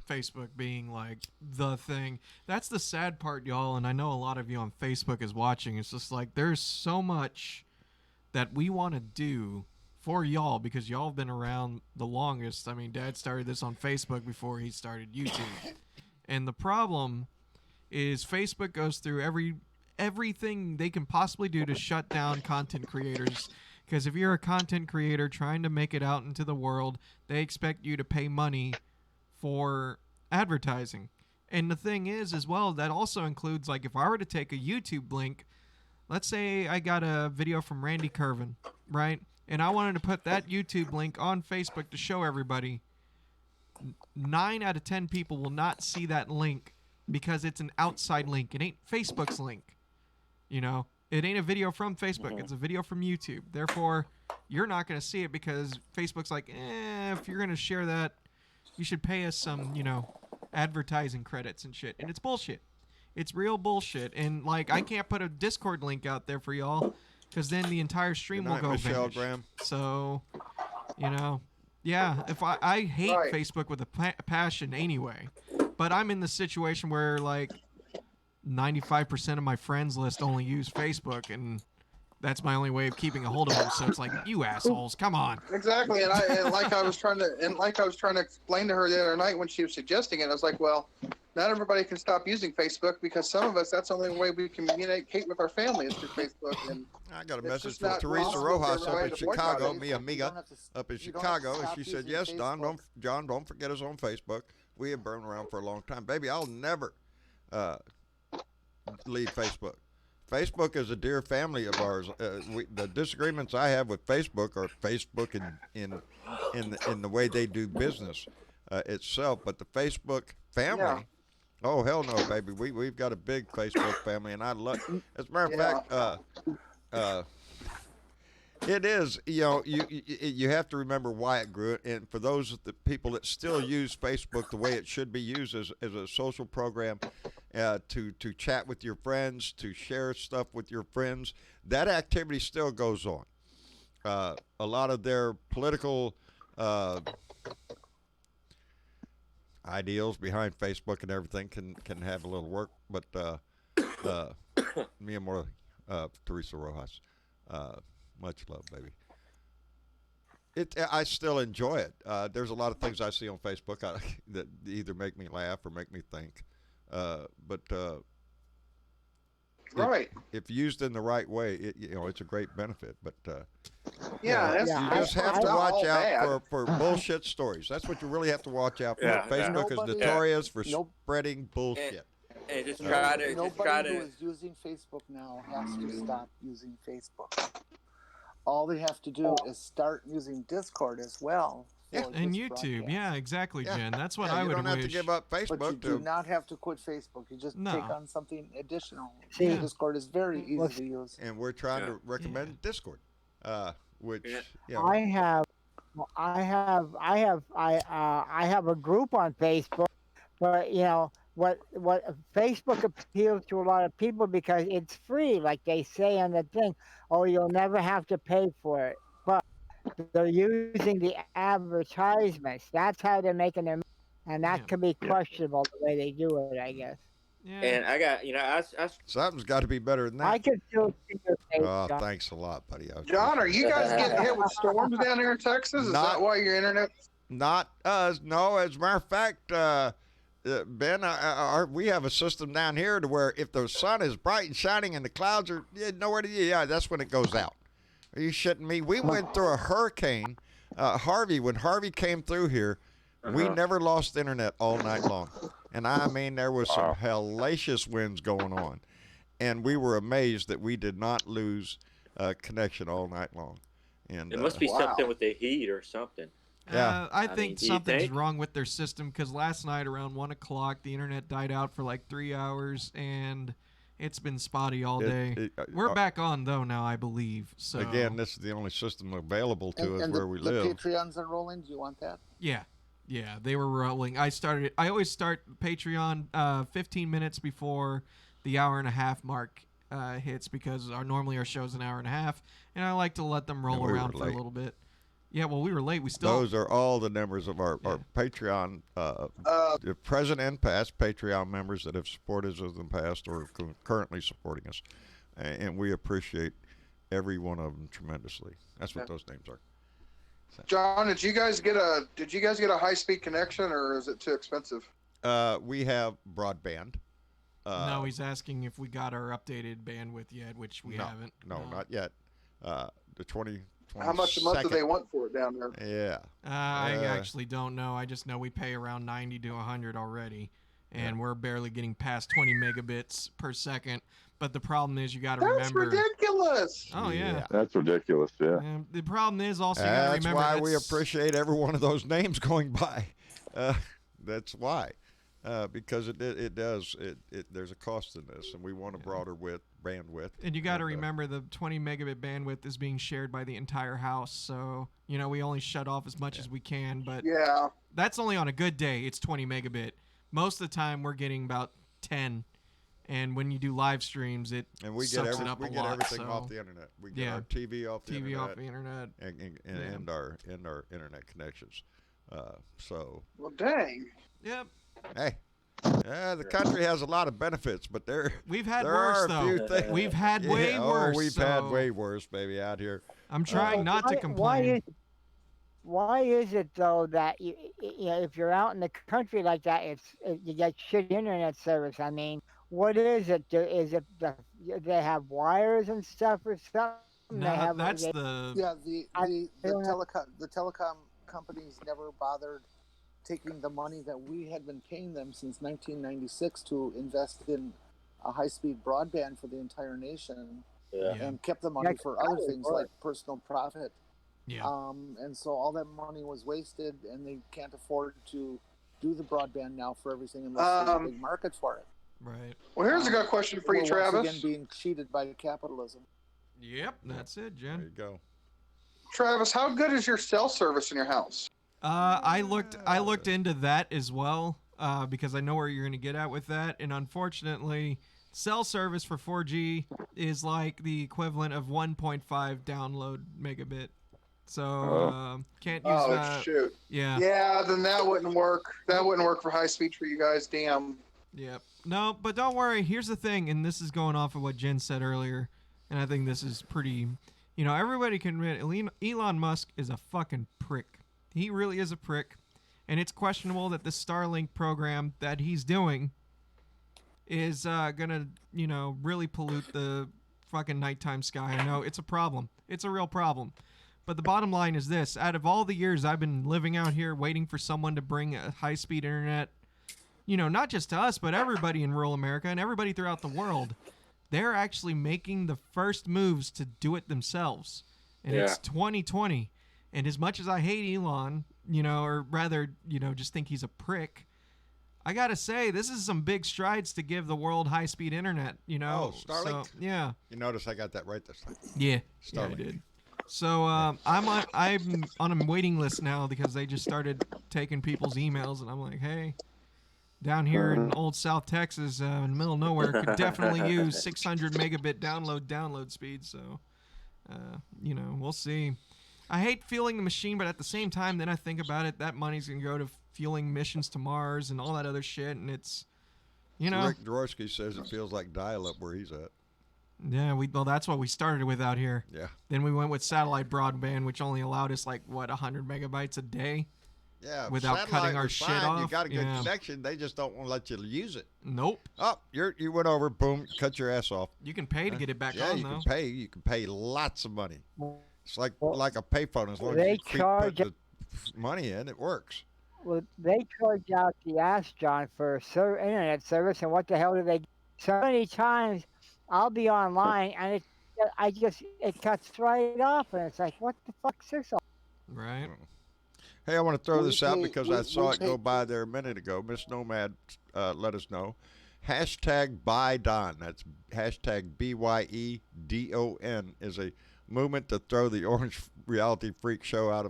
S3: Facebook being like the thing. That's the sad part, y'all, and I know a lot of you on Facebook is watching. It's just like there's so much that we want to do for y'all because y'all have been around the longest. I mean, Dad started this on Facebook before he started YouTube. And the problem is Facebook goes through everything they can possibly do to shut down content creators. Because if you're a content creator trying to make it out into the world, they expect you to pay money for advertising. And the thing is, as well, that also includes, like, if I were to take a YouTube link, let's say I got a video from Randy Kervin, right? And I wanted to put that YouTube link on Facebook to show everybody. 9 out of 10 people will not see that link because it's an outside link. It ain't Facebook's link. It ain't a video from Facebook. It's a video from YouTube. Therefore, you're not going to see it because Facebook's like, if you're going to share that, you should pay us some, advertising credits and shit. And it's bullshit. It's real bullshit. And, like, I can't put a Discord link out there for y'all because then the entire stream will go
S2: Michelle
S3: vanish.
S2: Graham.
S3: So, if I hate Facebook with a passion anyway, but I'm in the situation where, like, 95% of my friends list only use Facebook, and that's my only way of keeping a hold of them. So it's like, you assholes, come on.
S8: Exactly, and like I was trying to explain to her the other night when she was suggesting it, I was like, well, not everybody can stop using Facebook because some of us, that's the only way we communicate with our family is through Facebook. And
S2: I got a message from Teresa Rojas up in Chicago, mi amiga, up in Chicago, and she said, yes, John, don't forget us on Facebook. We have been around for a long time. Baby, I'll never leave Facebook. Facebook is a dear family of ours. The disagreements I have with Facebook are Facebook in the way they do business itself, but the Facebook family, oh hell no, baby, we've got a big Facebook family, and I love. As a matter of fact, it is, you have to remember why it grew, and for those the people that still use Facebook the way it should be used as a social program, to chat with your friends, to share stuff with your friends, that activity still goes on. A lot of their political ideals behind Facebook and everything can have a little work, but me and more Teresa Rojas. Much love, baby. I still enjoy it. There's a lot of things I see on Facebook that either make me laugh or make me think. But if used in the right way, it's a great benefit. But you just have to watch out for bullshit stories. That's what you really have to watch out for. Facebook is notorious for spreading bullshit.
S10: And
S7: Nobody who is using Facebook now has to stop using Facebook. All they have to do is start using Discord as well.
S3: And YouTube. Yeah, exactly, Jen. That's what I would wish.
S2: You don't have to give up Facebook.
S7: But you do not have to quit Facebook. You just take on something additional.
S3: Yeah.
S7: Discord is very easy to use.
S2: And we're trying to recommend Discord, which
S9: I have a group on Facebook, but what Facebook appeals to a lot of people because it's free, like they say on the thing. Oh, you'll never have to pay for it. But they're using the advertisements. That's how they're making their money. And that can be questionable the way they do it, I guess.
S3: Yeah.
S10: And I got,
S2: Something's got to be better than that.
S9: I can still see your face,
S2: Oh,
S9: John.
S2: thanks a lot, buddy.
S8: John, are you guys getting hit with storms down there in Texas? Is that why your internet?
S2: Not us. No, as a matter of fact, Ben, we have a system down here to where if the sun is bright and shining and the clouds are nowhere to that's when it goes out. Are you shitting me? We went through a hurricane, Harvey. When Harvey came through here, we never lost internet all night long. And I mean, there was some hellacious winds going on. And we were amazed that we did not lose connection all night long. And
S10: it must be something with the heat or something.
S2: Yeah.
S3: I think something's wrong with their system because last night around 1 o'clock, the internet died out for like 3 hours, and it's been spotty all day. We're back on, though, now, I believe. So
S2: again, this is the only system available to us where we
S7: the
S2: live.
S7: Patreons are rolling. Do you want that?
S3: Yeah. Yeah, they were rolling. I always start Patreon 15 minutes before the hour and a half mark hits because normally our show's an hour and a half, and I like to let them roll around for a little bit. Yeah, well, we were late. We still.
S2: Those are all the members of our Patreon, the present and past Patreon members that have supported us in the past or currently supporting us, and we appreciate every one of them tremendously. That's what those names are.
S8: John, did you guys get a high speed connection, or is it too expensive?
S2: We have broadband.
S3: No, he's asking if we got our updated bandwidth yet, which we haven't.
S2: No, not yet. The 20.
S8: How much a month do they want for it down there?
S2: Yeah.
S3: I actually don't know. I just know we pay around 90 to 100 already, and we're barely getting past 20 megabits per second. But the problem is you got to remember.
S8: That's ridiculous.
S3: Oh, yeah.
S4: That's ridiculous, yeah.
S3: The problem is also you got to remember.
S2: That's why we appreciate every one of those names going by. That's why. Because it does. There's a cost in this, and we want a broader bandwidth.
S3: And you got to remember the 20 megabit bandwidth is being shared by the entire house. So, we only shut off as much as we can. But that's only on a good day. It's 20 megabit. Most of the time, we're getting about 10. And when you do live streams, it sucks it up a lot.
S2: We get everything off the internet. We get our TV off the internet.
S3: TV off the internet.
S2: And our internet connections. Well,
S8: dang.
S3: Yep.
S2: Hey. The country has a lot of benefits, but
S3: we've had worse, though. We've had way worse.
S2: We've had way worse, baby, out here.
S3: I'm trying not to complain.
S9: Why is it though that if you're out in the country like that, you get shitty internet service? I mean, what is it? Is it they have wires and stuff or something?
S3: No,
S7: the telecom companies never bothered taking the money that we had been paying them since 1996 to invest in a high-speed broadband for the entire nation, and kept the money for other things like personal profit.
S3: Yeah.
S7: And so all that money was wasted, and they can't afford to do the broadband now for everything unless there's a big market for it.
S3: Right.
S8: Well, here's a good question for you, Travis.
S7: Once again, being cheated by capitalism.
S3: Yep, that's it, Jen.
S2: There you go.
S8: Travis, how good is your cell service in your house?
S3: I looked into that as well because I know where you're going to get at with that, and unfortunately, cell service for 4G is like the equivalent of 1.5 download megabit. So can't use that. Oh
S8: shoot!
S3: Yeah,
S8: then that wouldn't work. That wouldn't work for high speed for you guys. Damn.
S3: Yep. No, but don't worry. Here's the thing, and this is going off of what Jen said earlier, and I think this is pretty. Everybody can admit Elon Musk is a fucking prick. He really is a prick, and it's questionable that the Starlink program that he's doing is gonna, really pollute the fucking nighttime sky. I know it's a problem. It's a real problem. But the bottom line is this: out of all the years I've been living out here waiting for someone to bring a high-speed internet, not just to us, but everybody in rural America and everybody throughout the world, they're actually making the first moves to do it themselves. And it's 2020. And as much as I hate Elon, or rather, just think he's a prick, I got to say, this is some big strides to give the world high-speed internet,
S2: Oh, Starlink?
S3: So, yeah.
S2: You notice I got that right this time.
S3: Yeah.
S2: Starlink.
S3: Yeah, I did. So I'm on a waiting list now because they just started taking people's emails, and I'm like, hey, down here in old South Texas, in the middle of nowhere, could definitely use 600 megabit download speed. So, we'll see. I hate fueling the machine, but at the same time, then I think about it, that money's going to go to fueling missions to Mars and all that other shit, and it's, you know.
S2: Rick Dworsky says it feels like dial-up where he's at.
S3: Yeah, well, that's what we started with out here.
S2: Yeah.
S3: Then we went with satellite broadband, which only allowed us, 100 megabytes a day?
S2: Yeah,
S3: without cutting our shit off.
S2: You got a good connection. They just don't want to let you use it.
S3: Nope.
S2: Oh, you went over. Boom, cut your ass off.
S3: You can pay to get it back
S2: yeah,
S3: on,
S2: you
S3: though.
S2: can pay. You can pay lots of money. It's like a payphone. As long as
S9: They
S2: you keep
S9: charge
S2: putting the money in, it works.
S9: Well, they charge out the ass, John, for internet service, and what the hell do they? So many times, I'll be online, and it cuts right off, and it's like, what the fuck's this all?
S3: Right.
S2: Hey, I want to throw this out because I saw it go by there a minute ago. Miss Nomad let us know. Hashtag Buy Don. That's hashtag BYEDON is a movement to throw the Orange Reality Freak Show out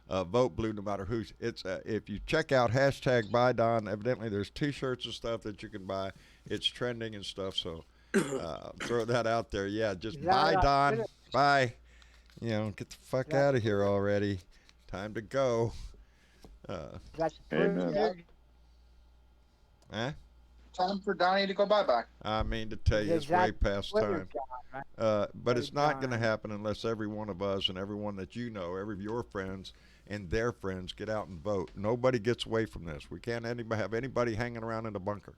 S2: of Vote Blue, no matter who's. It's if you check out hashtag Buy Don, evidently there's T-shirts and stuff that you can buy. It's trending and stuff, so throw that out there. Yeah, just buy Don. Bye. You know, get the fuck out of here already. Time to go.
S8: Amen.
S2: Huh?
S8: Time for Donnie to go bye-bye.
S2: I mean to tell you, it's way past time. But it's not going to happen unless every one of us and everyone that you know, every of your friends and their friends get out and vote. Nobody gets away from this. We can't have anybody hanging around in a bunker.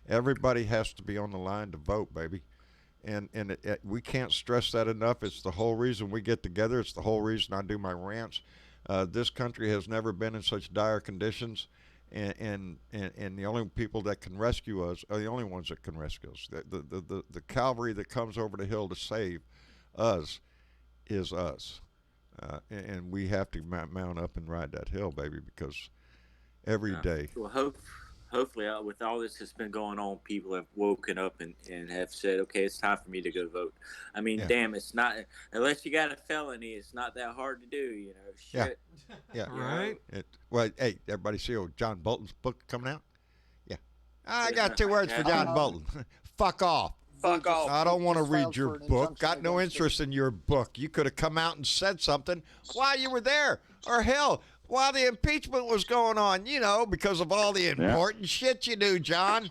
S2: Everybody has to be on the line to vote, baby. And we can't stress that enough. It's the whole reason we get together. It's the whole reason I do my rants. This country has never been in such dire conditions, and the only people that can rescue us are the only ones that can rescue us. The cavalry that comes over the hill to save us is us, and we have to mount up and ride that hill, baby, because every day.
S10: Well, hopefully, with all this that's been going on, people have woken up and have said, okay, it's time for me to go vote. I mean, damn, it's not, unless you got a felony, it's not that hard to do, you know, shit.
S2: Yeah.
S3: Right?
S2: Well, hey, everybody see John Bolton's book coming out? Yeah. I got 2 words for John Bolton. Fuck off.
S10: Fuck off.
S2: I don't want to read your book. Got no interest in your book. You could have come out and said something while you were there. Or hell, while the impeachment was going on, you know, because of all the important shit you do, John.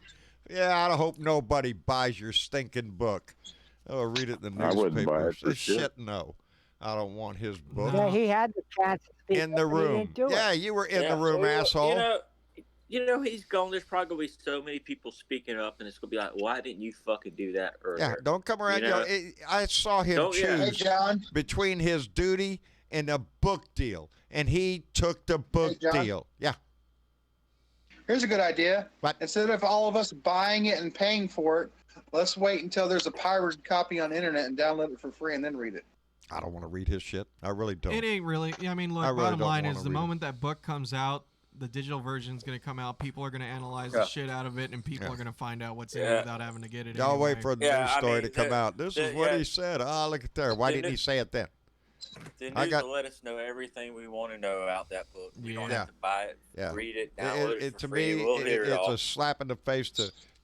S2: Yeah, I hope nobody buys your stinking book. Oh, read it in the newspapers.
S4: I wouldn't buy it for
S2: shit. No, I don't want his book.
S9: Yeah, he had the chance to speak
S2: in the room. Yeah, you were in the room, asshole.
S10: You know, he's gone. There's probably going to be so many people speaking up, and it's going to be like, why didn't you fucking do that earlier?
S2: Yeah, don't come around. You know, I saw him choose between his duty and a book deal, and he took the book deal. Yeah.
S8: Here's a good idea.
S2: What?
S8: Instead of all of us buying it and paying for it, let's wait until there's a pirated copy on the internet and download it for free and then read it.
S2: I don't want to read his shit. I really don't.
S3: It ain't really. I mean, look, bottom line is the moment that book comes out, the digital version is going to come out. People are going to analyze the shit out of it, and people are going to find out what's in it without having to get it.
S2: Y'all
S3: anyway.
S2: wait for the news story to come out. This is what he said. Oh, look at there. Why didn't he say it then?
S10: The news will let us know everything we want to know about that book. We don't have to buy it, read it, download it for free. It's
S2: a slap in the face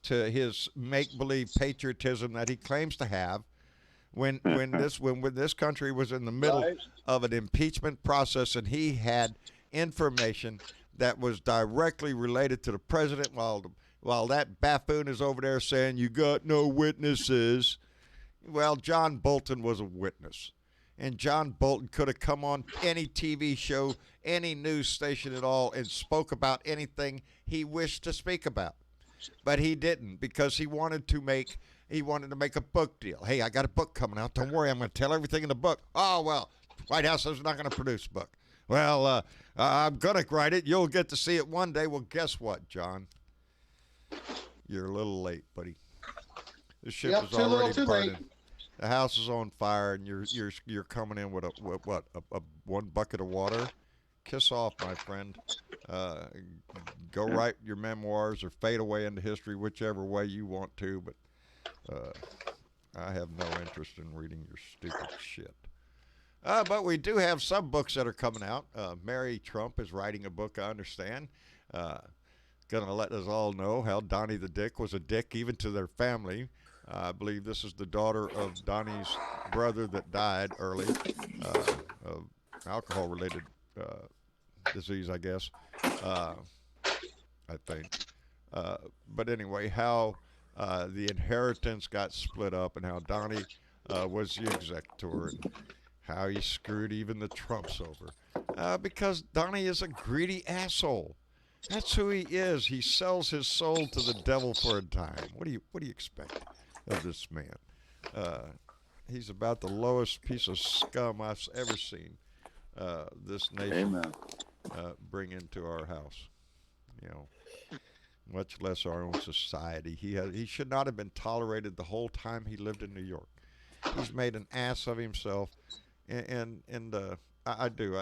S2: to his make-believe patriotism that he claims to have. When this country was in the middle of an impeachment process and he had information that was directly related to the president, while that buffoon is over there saying you got no witnesses. Well, John Bolton was a witness. And John Bolton could have come on any TV show, any news station at all, and spoke about anything he wished to speak about. But he didn't, because he wanted to make a book deal. Hey, I got a book coming out. Don't worry, I'm going to tell everything in the book. Oh, well, White House is not going to produce a book. Well, I'm going to write it. You'll get to see it one day. Well, guess what, John? You're a little late, buddy. The ship is already burning. The house is on fire, and you're coming in with a 1 bucket of water. Kiss off, my friend. Go write your memoirs or fade away into history, whichever way you want to. But I have no interest in reading your stupid shit. But we do have some books that are coming out. Mary Trump is writing a book, I understand. Gonna let us all know how Donnie the Dick was a dick even to their family. I believe this is the daughter of Donnie's brother that died early, alcohol-related disease, I guess. I think. But anyway, how the inheritance got split up and how Donnie was the executor and how he screwed even the Trumps over. Because Donnie is a greedy asshole. That's who he is. He sells his soul to the devil for a dime. What do you expect of this man? He's about the lowest piece of scum I've ever seen this nation bring into our house. You know, much less our own society. He should not have been tolerated the whole time he lived in New York. He's made an ass of himself, and I do.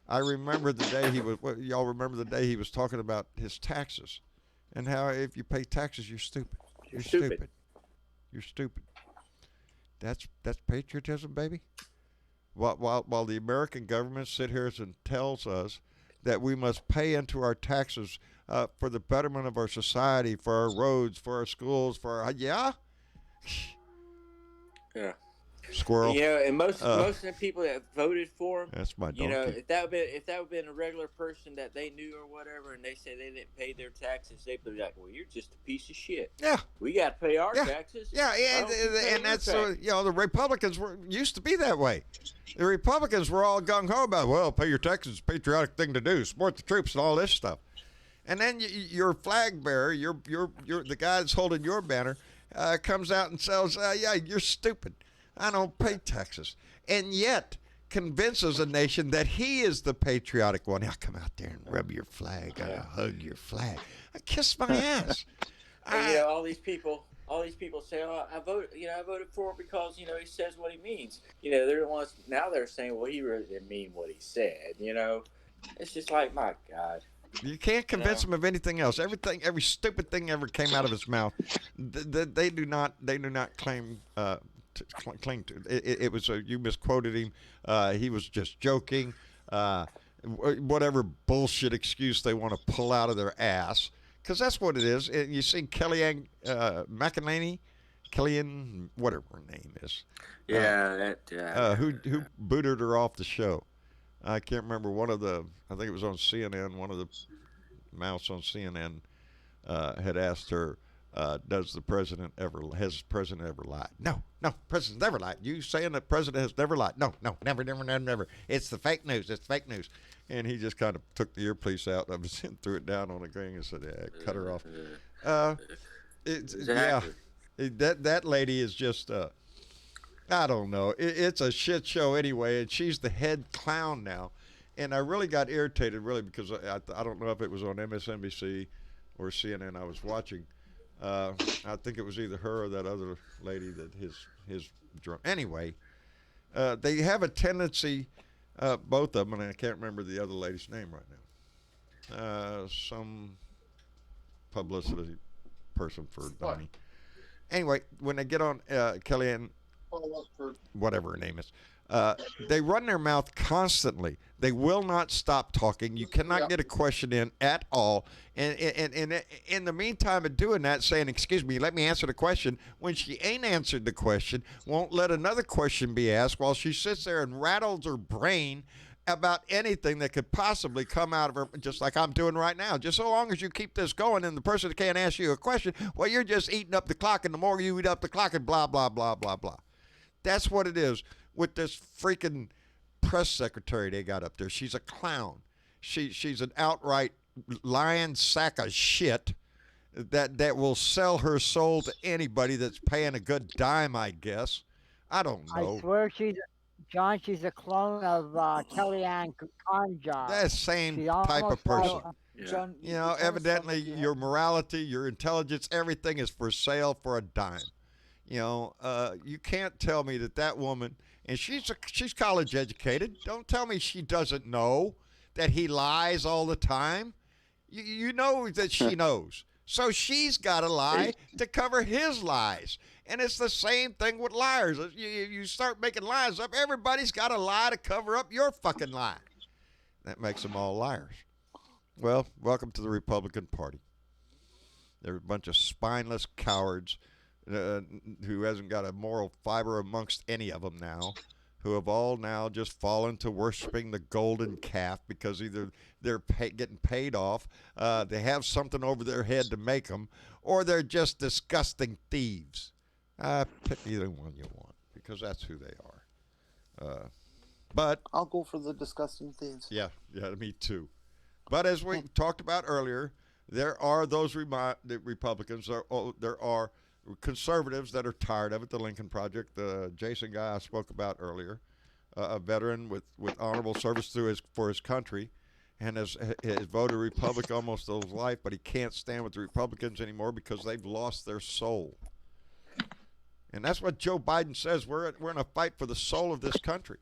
S2: I remember the day he was. Y'all remember the day he was talking about his taxes, and how if you pay taxes, you're stupid. You're stupid. You're stupid. That's patriotism, baby. While the American government sits here and tells us that we must pay into our taxes for the betterment of our society, for our roads, for our schools, for our yeah. Squirrel.
S10: You know, and most of the people that voted for him,
S2: that's my donkey.
S10: You know, if that would have been a regular person that they knew or whatever, and they say they didn't pay their taxes, they'd be like, "Well, you're just a piece of shit."
S2: Yeah,
S10: we got to pay our taxes.
S2: Yeah, and that's the Republicans used to be that way. The Republicans were all gung ho about, well, pay your taxes, it's a patriotic thing to do, support the troops, and all this stuff. And then your flag bearer, your the guy that's holding your banner, comes out and says, "Yeah, you're stupid. I don't pay taxes," and yet convinces a nation that he is the patriotic one. I'll come out there and rub your flag, I'll hug your flag, I kiss my ass.
S10: And, you know, all these people say, "Oh, I voted for it because he says what he means." You know, they're the ones now they're saying, "Well, he really didn't mean what he said." You know, it's just like, my God.
S2: You can't convince him of anything else. Every stupid thing ever came out of his mouth. They do not claim. Cling to it was you misquoted him. He was just joking. Whatever bullshit excuse they want to pull out of their ass, because that's what it is. And you see Kellyanne Kellyanne, whatever her name is. Who booted her off the show? I can't remember. I think it was on CNN. One of the mouths on CNN had asked her, has the president ever lied? No, president's never lied. You saying the president has never lied? No, never. It's the fake news. And he just kind of took the earpiece out of his and threw it down on the gang and said, "Yeah, cut her off." That lady is just, I don't know. It's a shit show anyway, and she's the head clown now. And I really got irritated, because I don't know if it was on MSNBC or CNN I was watching. I think it was either her or that other lady that his drunk. Anyway, they have a tendency, both of them, and I can't remember the other lady's name right now. Some publicity person for Donnie. Anyway, when they get on Kellyanne, whatever her name is, they run their mouth constantly. They will not stop talking. You cannot get a question in at all. And in the meantime of doing that, saying, "Excuse me, let me answer the question," when she ain't answered the question, won't let another question be asked while she sits there and rattles her brain about anything that could possibly come out of her, just like I'm doing right now. Just so long as you keep this going and the person can't ask you a question, well, you're just eating up the clock, and the more you eat up the clock, and blah, blah, blah, blah, blah. That's what it is with this freaking press secretary they got up there. She's a clown. She's an outright lying sack of shit that will sell her soul to anybody that's paying a good dime, I guess. I don't know.
S9: I swear she's a clone of Kellyanne Conjar.
S2: That same type of person. John, evidently your morality, your intelligence, everything is for sale for a dime. You can't tell me that woman, and she's college educated. Don't tell me she doesn't know that he lies all the time. You know that she knows. So she's got to lie to cover his lies. And it's the same thing with liars. You start making lies up, everybody's got to lie to cover up your fucking lie. That makes them all liars. Well, welcome to the Republican Party. They're a bunch of spineless cowards who hasn't got a moral fiber amongst any of them now, who have all now just fallen to worshiping the golden calf because either they're getting paid off, they have something over their head to make them, or they're just disgusting thieves. Pick either one you want because that's who they are. But
S7: I'll go for the disgusting thieves.
S2: Yeah, me too. But as we talked about earlier, there are those the Republicans, there are conservatives that are tired of it. The Lincoln Project, the Jason guy I spoke about earlier, a veteran with honorable service for his country, and has voted Republican almost all his life, but he can't stand with the Republicans anymore because they've lost their soul. And that's what Joe Biden says. We're in a fight for the soul of this country.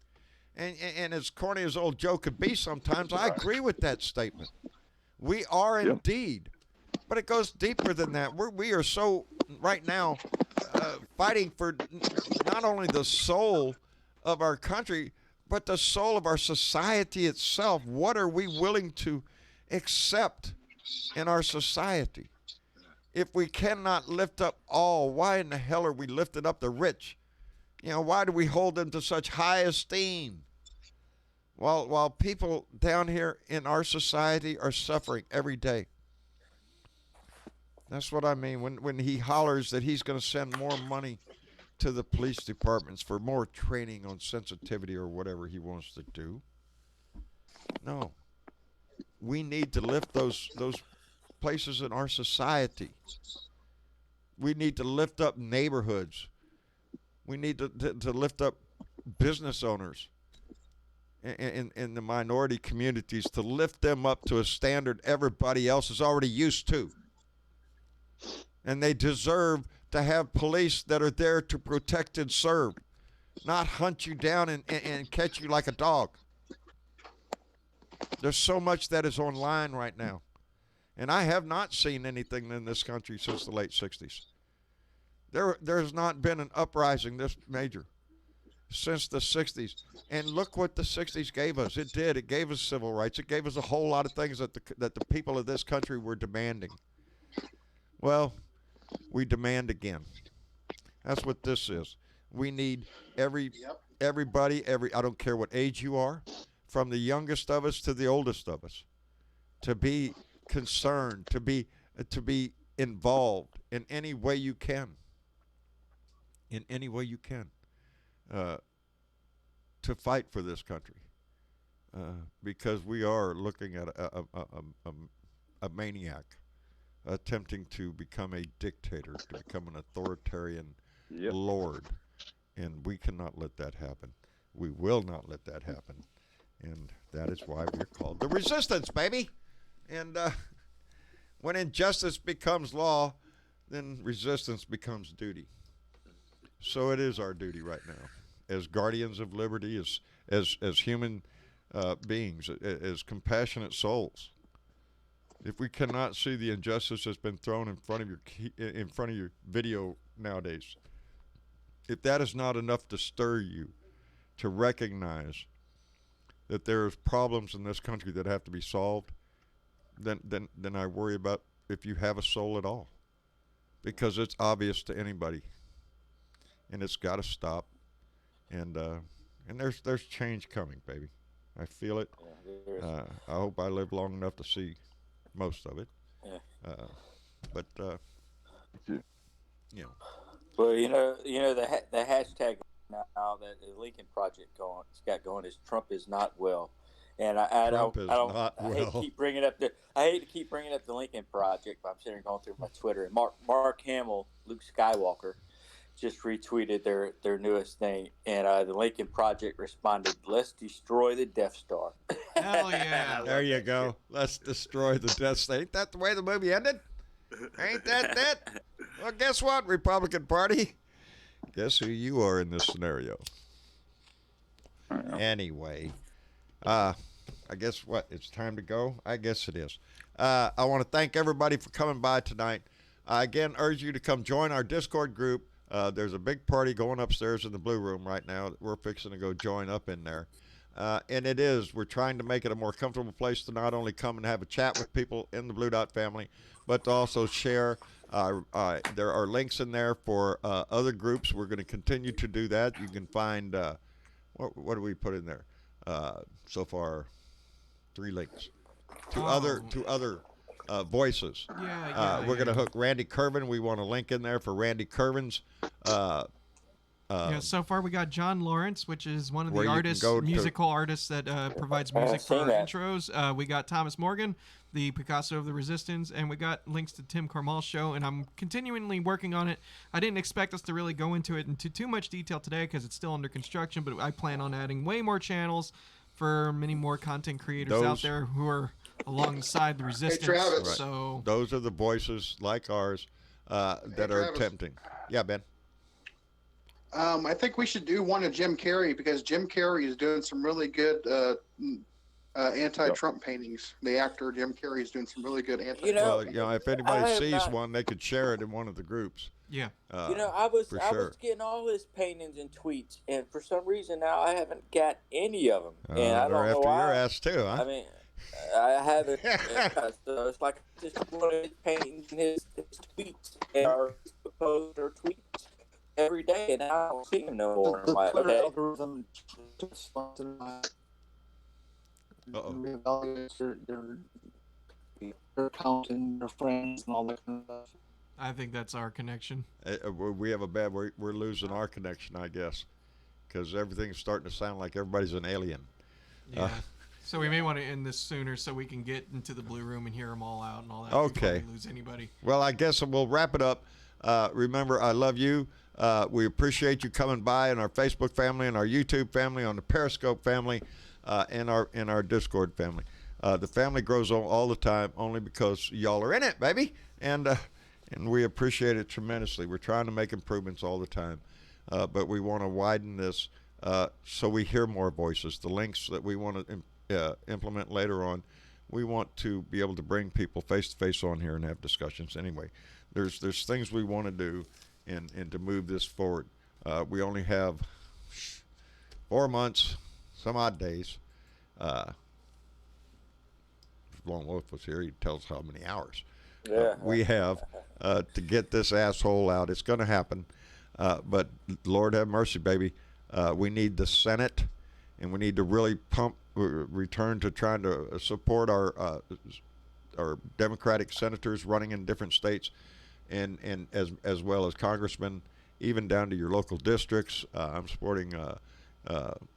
S2: And as corny as old Joe could be sometimes, I agree with that statement. We are indeed. But it goes deeper than that. We are so, right now, fighting for not only the soul of our country, but the soul of our society itself. What are we willing to accept in our society? If we cannot lift up all, why in the hell are we lifting up the rich? Why do we hold them to such high esteem? While people down here in our society are suffering every day. That's what I mean when he hollers that he's going to send more money to the police departments for more training on sensitivity or whatever he wants to do. No. We need to lift those places in our society. We need to lift up neighborhoods. We need to lift up business owners in the minority communities, to lift them up to a standard everybody else is already used to. And they deserve to have police that are there to protect and serve, not hunt you down and catch you like a dog. There's so much that is online right now. And I have not seen anything in this country since the late 60s. There's not been an uprising this major since the 60s. And look what the 60s gave us. It did. It gave us civil rights. It gave us a whole lot of things that the people of this country were demanding. Well, we demand again. That's what this is. We need everybody, I don't care what age you are, from the youngest of us to the oldest of us, to be concerned, to be involved in any way you can. In any way you can. To fight for this country. Because we are looking at a maniac attempting to become a dictator, to become an authoritarian lord. And we cannot let that happen. We will not let that happen. And that is why we're called the resistance, baby. And when injustice becomes law, then resistance becomes duty. So it is our duty right now, as guardians of liberty, as human beings, as compassionate souls. If we cannot see the injustice that's been thrown in front of your video nowadays, if that is not enough to stir you to recognize that there's problems in this country that have to be solved, then I worry about if you have a soul at all, because it's obvious to anybody, and it's got to stop. And there's change coming, baby. I feel it. I hope I live long enough to see most of it. But
S10: Well, the hashtag now that the Lincoln Project got going is Trump is not well, and I hate to keep bringing up the Lincoln Project, but I'm sitting here going through my Twitter, and Mark Hamill, Luke Skywalker, just retweeted their newest thing, and the Lincoln Project responded, "Let's destroy the Death Star."
S3: Hell yeah!
S2: There you go. Let's destroy the Death Star. Ain't that the way the movie ended? Ain't that it? Well, guess what, Republican Party? Guess who you are in this scenario? Anyway, I guess what? It's time to go? I guess it is. I want to thank everybody for coming by tonight. I again urge you to come join our Discord group. There's a big party going upstairs in the Blue Room right now. We're fixing to go join up in there. And we're trying to make it a more comfortable place to not only come and have a chat with people in the Blue Dot family, but to also share. There are links in there for other groups. We're going to continue to do that. You can find, what do we put in there? So far, 3 links to
S3: Oh.
S2: other voices. We're going to hook Randy Kervin. We want a link in there for Randy Kervin's.
S3: So far we got John Lawrence, which is one of
S2: Where
S3: the
S2: you can
S3: artists,
S2: go to-
S3: musical artists that provides music for our
S10: seen that.
S3: intros. We got Thomas Morgan, the Picasso of the Resistance, and we got links to Tim Carmel's show, and I'm continually working on it. I didn't expect us to really go into it into too much detail today because it's still under construction, but I plan on adding way more channels for many more content creators out there who are alongside the Resistance.
S8: Travis.
S2: Right.
S3: So
S2: Those are the voices like ours that are
S8: Travis.
S2: attempting. Yeah, Ben.
S8: I think we should do one of Jim Carrey because Jim Carrey is doing some really good anti-Trump paintings. The actor Jim Carrey is doing some really good anti.
S2: Well, if anybody
S10: I have
S2: sees
S10: not-
S2: one, they could share it in one of the groups.
S3: yeah.
S10: I was
S2: for
S10: I
S2: sure.
S10: was getting all his paintings and tweets, and for some reason now I haven't got any of them, and I
S2: They're
S10: don't know
S2: after
S10: why.
S2: your ass too, huh?
S10: I mean, I haven't. So it's like just one of his paintings and his tweets are posts or tweets every day, and I don't see him no more.
S7: The
S10: I'm like,
S7: Twitter
S10: okay.
S7: algorithm just wants to reevaluate your account and your friends and all that kind of stuff.
S3: I think that's our connection.
S2: We have a bad. We're losing our connection, I guess, because everything's starting to sound like everybody's an alien.
S3: Yeah. So we may want to end this sooner so we can get into the blue room and hear them all out and all that.
S2: Okay.
S3: Before we lose anybody.
S2: Well, I guess we'll wrap it up. Remember, I love you. We appreciate you coming by in our Facebook family, and our YouTube family, on the Periscope family, and our Discord family. The family grows all the time only because y'all are in it, baby, and we appreciate it tremendously. We're trying to make improvements all the time, but we want to widen this so we hear more voices. The links that we want to implement later on, we want to be able to bring people face to face on here and have discussions. Anyway, there's things we want to do and to move this forward. We only have 4 months, some odd days. If Lone Wolf was here, he'd tell us how many hours we have to get this asshole out. It's going to happen, but Lord have mercy, baby. We need the Senate, and we need to really return to trying to support our Democratic senators running in different states, and as well as congressmen, even down to your local districts. I'm supporting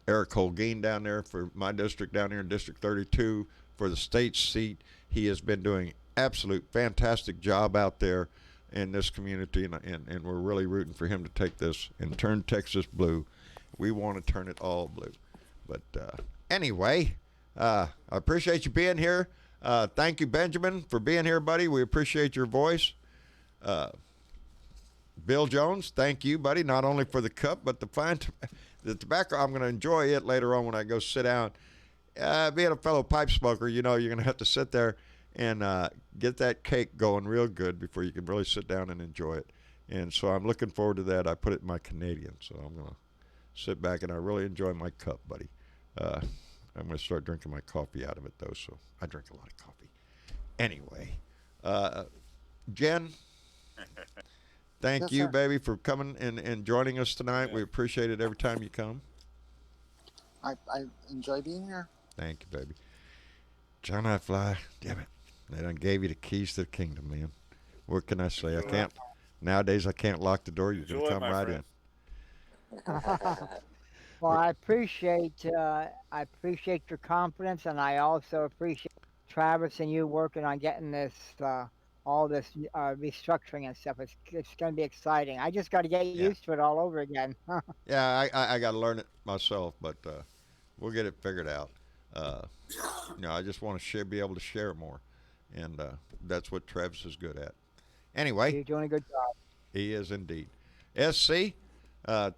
S2: Eric Holguin down there for my district down here in District 32 for the state seat. He has been doing absolute fantastic job out there in this community, and we're really rooting for him to take this and turn Texas blue. We want to turn it all blue. But anyway, I appreciate you being here. Thank you, Benjamin, for being here, buddy. We appreciate your voice. Bill Jones, thank you, buddy, not only for the cup, but the tobacco. I'm going to enjoy it later on when I go sit down. Being a fellow pipe smoker, you're going to have to sit there and get that cake going real good before you can really sit down and enjoy it. And so I'm looking forward to that. I put it in my Canadian, so I'm going to sit back, and I really enjoy my cup, buddy. I'm going to start drinking my coffee out of it, though, so I drink a lot of coffee. Anyway, Jen, thank
S7: Yes,
S2: you,
S7: sir.
S2: baby, for coming and joining us tonight. We appreciate it every time you come.
S7: I enjoy being here.
S2: Thank you, baby. John I Fly, damn it. They done gave you the keys to the kingdom, man. What can I say? I can't. Nowadays, I can't lock the door. You're going to come right in.
S9: Well, I appreciate your confidence, and I also appreciate Travis and you working on getting this all this restructuring and stuff. It's going to be exciting. I just got to get used to it all over again.
S2: Yeah, I got to learn it myself, but we'll get it figured out. I just want to be able to share more, and that's what Travis is good at. Anyway,
S9: You're doing a good job.
S2: he is indeed. SC,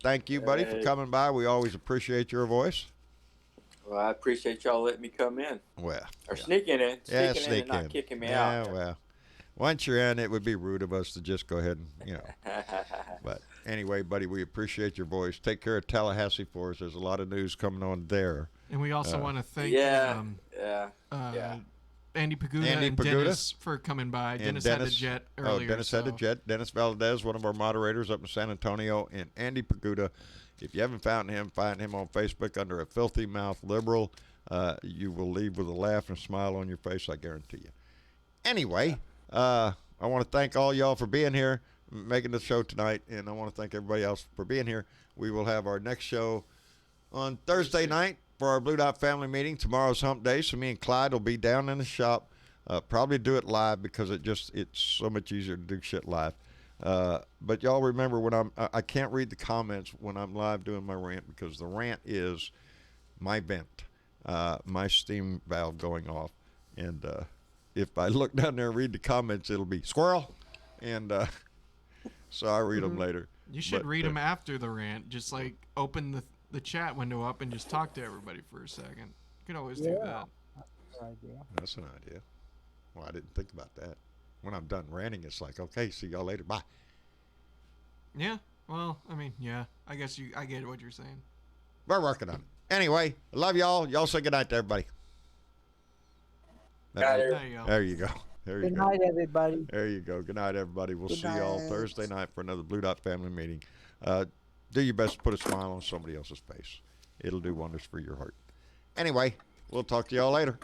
S2: thank you, buddy, for coming by. We always appreciate your voice.
S10: Well, I appreciate y'all letting me come in.
S2: Well,
S10: Or sneaking in.
S2: yeah,
S10: Sneaking in
S2: sneak
S10: and not
S2: in.
S10: kicking me
S2: Yeah,
S10: out.
S2: well, once you're in, it would be rude of us to just go ahead and, But anyway, buddy, we appreciate your voice. Take care of Tallahassee for us. There's a lot of news coming on there.
S3: And we also want to thank Andy Paguda
S2: Andy
S3: and
S2: Paguda.
S3: Dennis for coming by.
S2: And
S3: Dennis had a jet earlier.
S2: Dennis had a jet. Dennis Valdez, one of our moderators up in San Antonio, and Andy Paguda. If you haven't found him, find him on Facebook under a filthy mouth liberal. You will leave with a laugh and a smile on your face, I guarantee you. Anyway, I want to thank all y'all for being here, making the show tonight, and I want to thank everybody else for being here. We will have our next show on Thursday night for our Blue Dot family meeting. Tomorrow's hump day, so me and Clyde will be down in the shop. Probably do it live because it's so much easier to do shit live. But y'all remember when I can't read the comments when I'm live doing my rant because the rant is my vent, my steam valve going off. And if I look down there and read the comments, it'll be squirrel. And so I read them later.
S3: You should read them after the rant. Just like open the chat window up and just talk to everybody for a second. You can always do that.
S2: That's an idea. Well, I didn't think about that. When I'm done ranting, it's like, okay, see y'all later. Bye.
S3: Yeah. Well, I mean, yeah. I guess I get what you're saying.
S2: We're working on it. Anyway, I love y'all. Y'all say goodnight to everybody.
S3: There you go.
S2: There you go. There you
S9: Good
S2: go.
S9: night, everybody.
S2: There you go. Good night, everybody. We'll
S7: Good
S2: see y'all
S7: night.
S2: Thursday night for another Blue Dot family meeting. Do your best to put a smile on somebody else's face. It'll do wonders for your heart. Anyway, we'll talk to y'all later.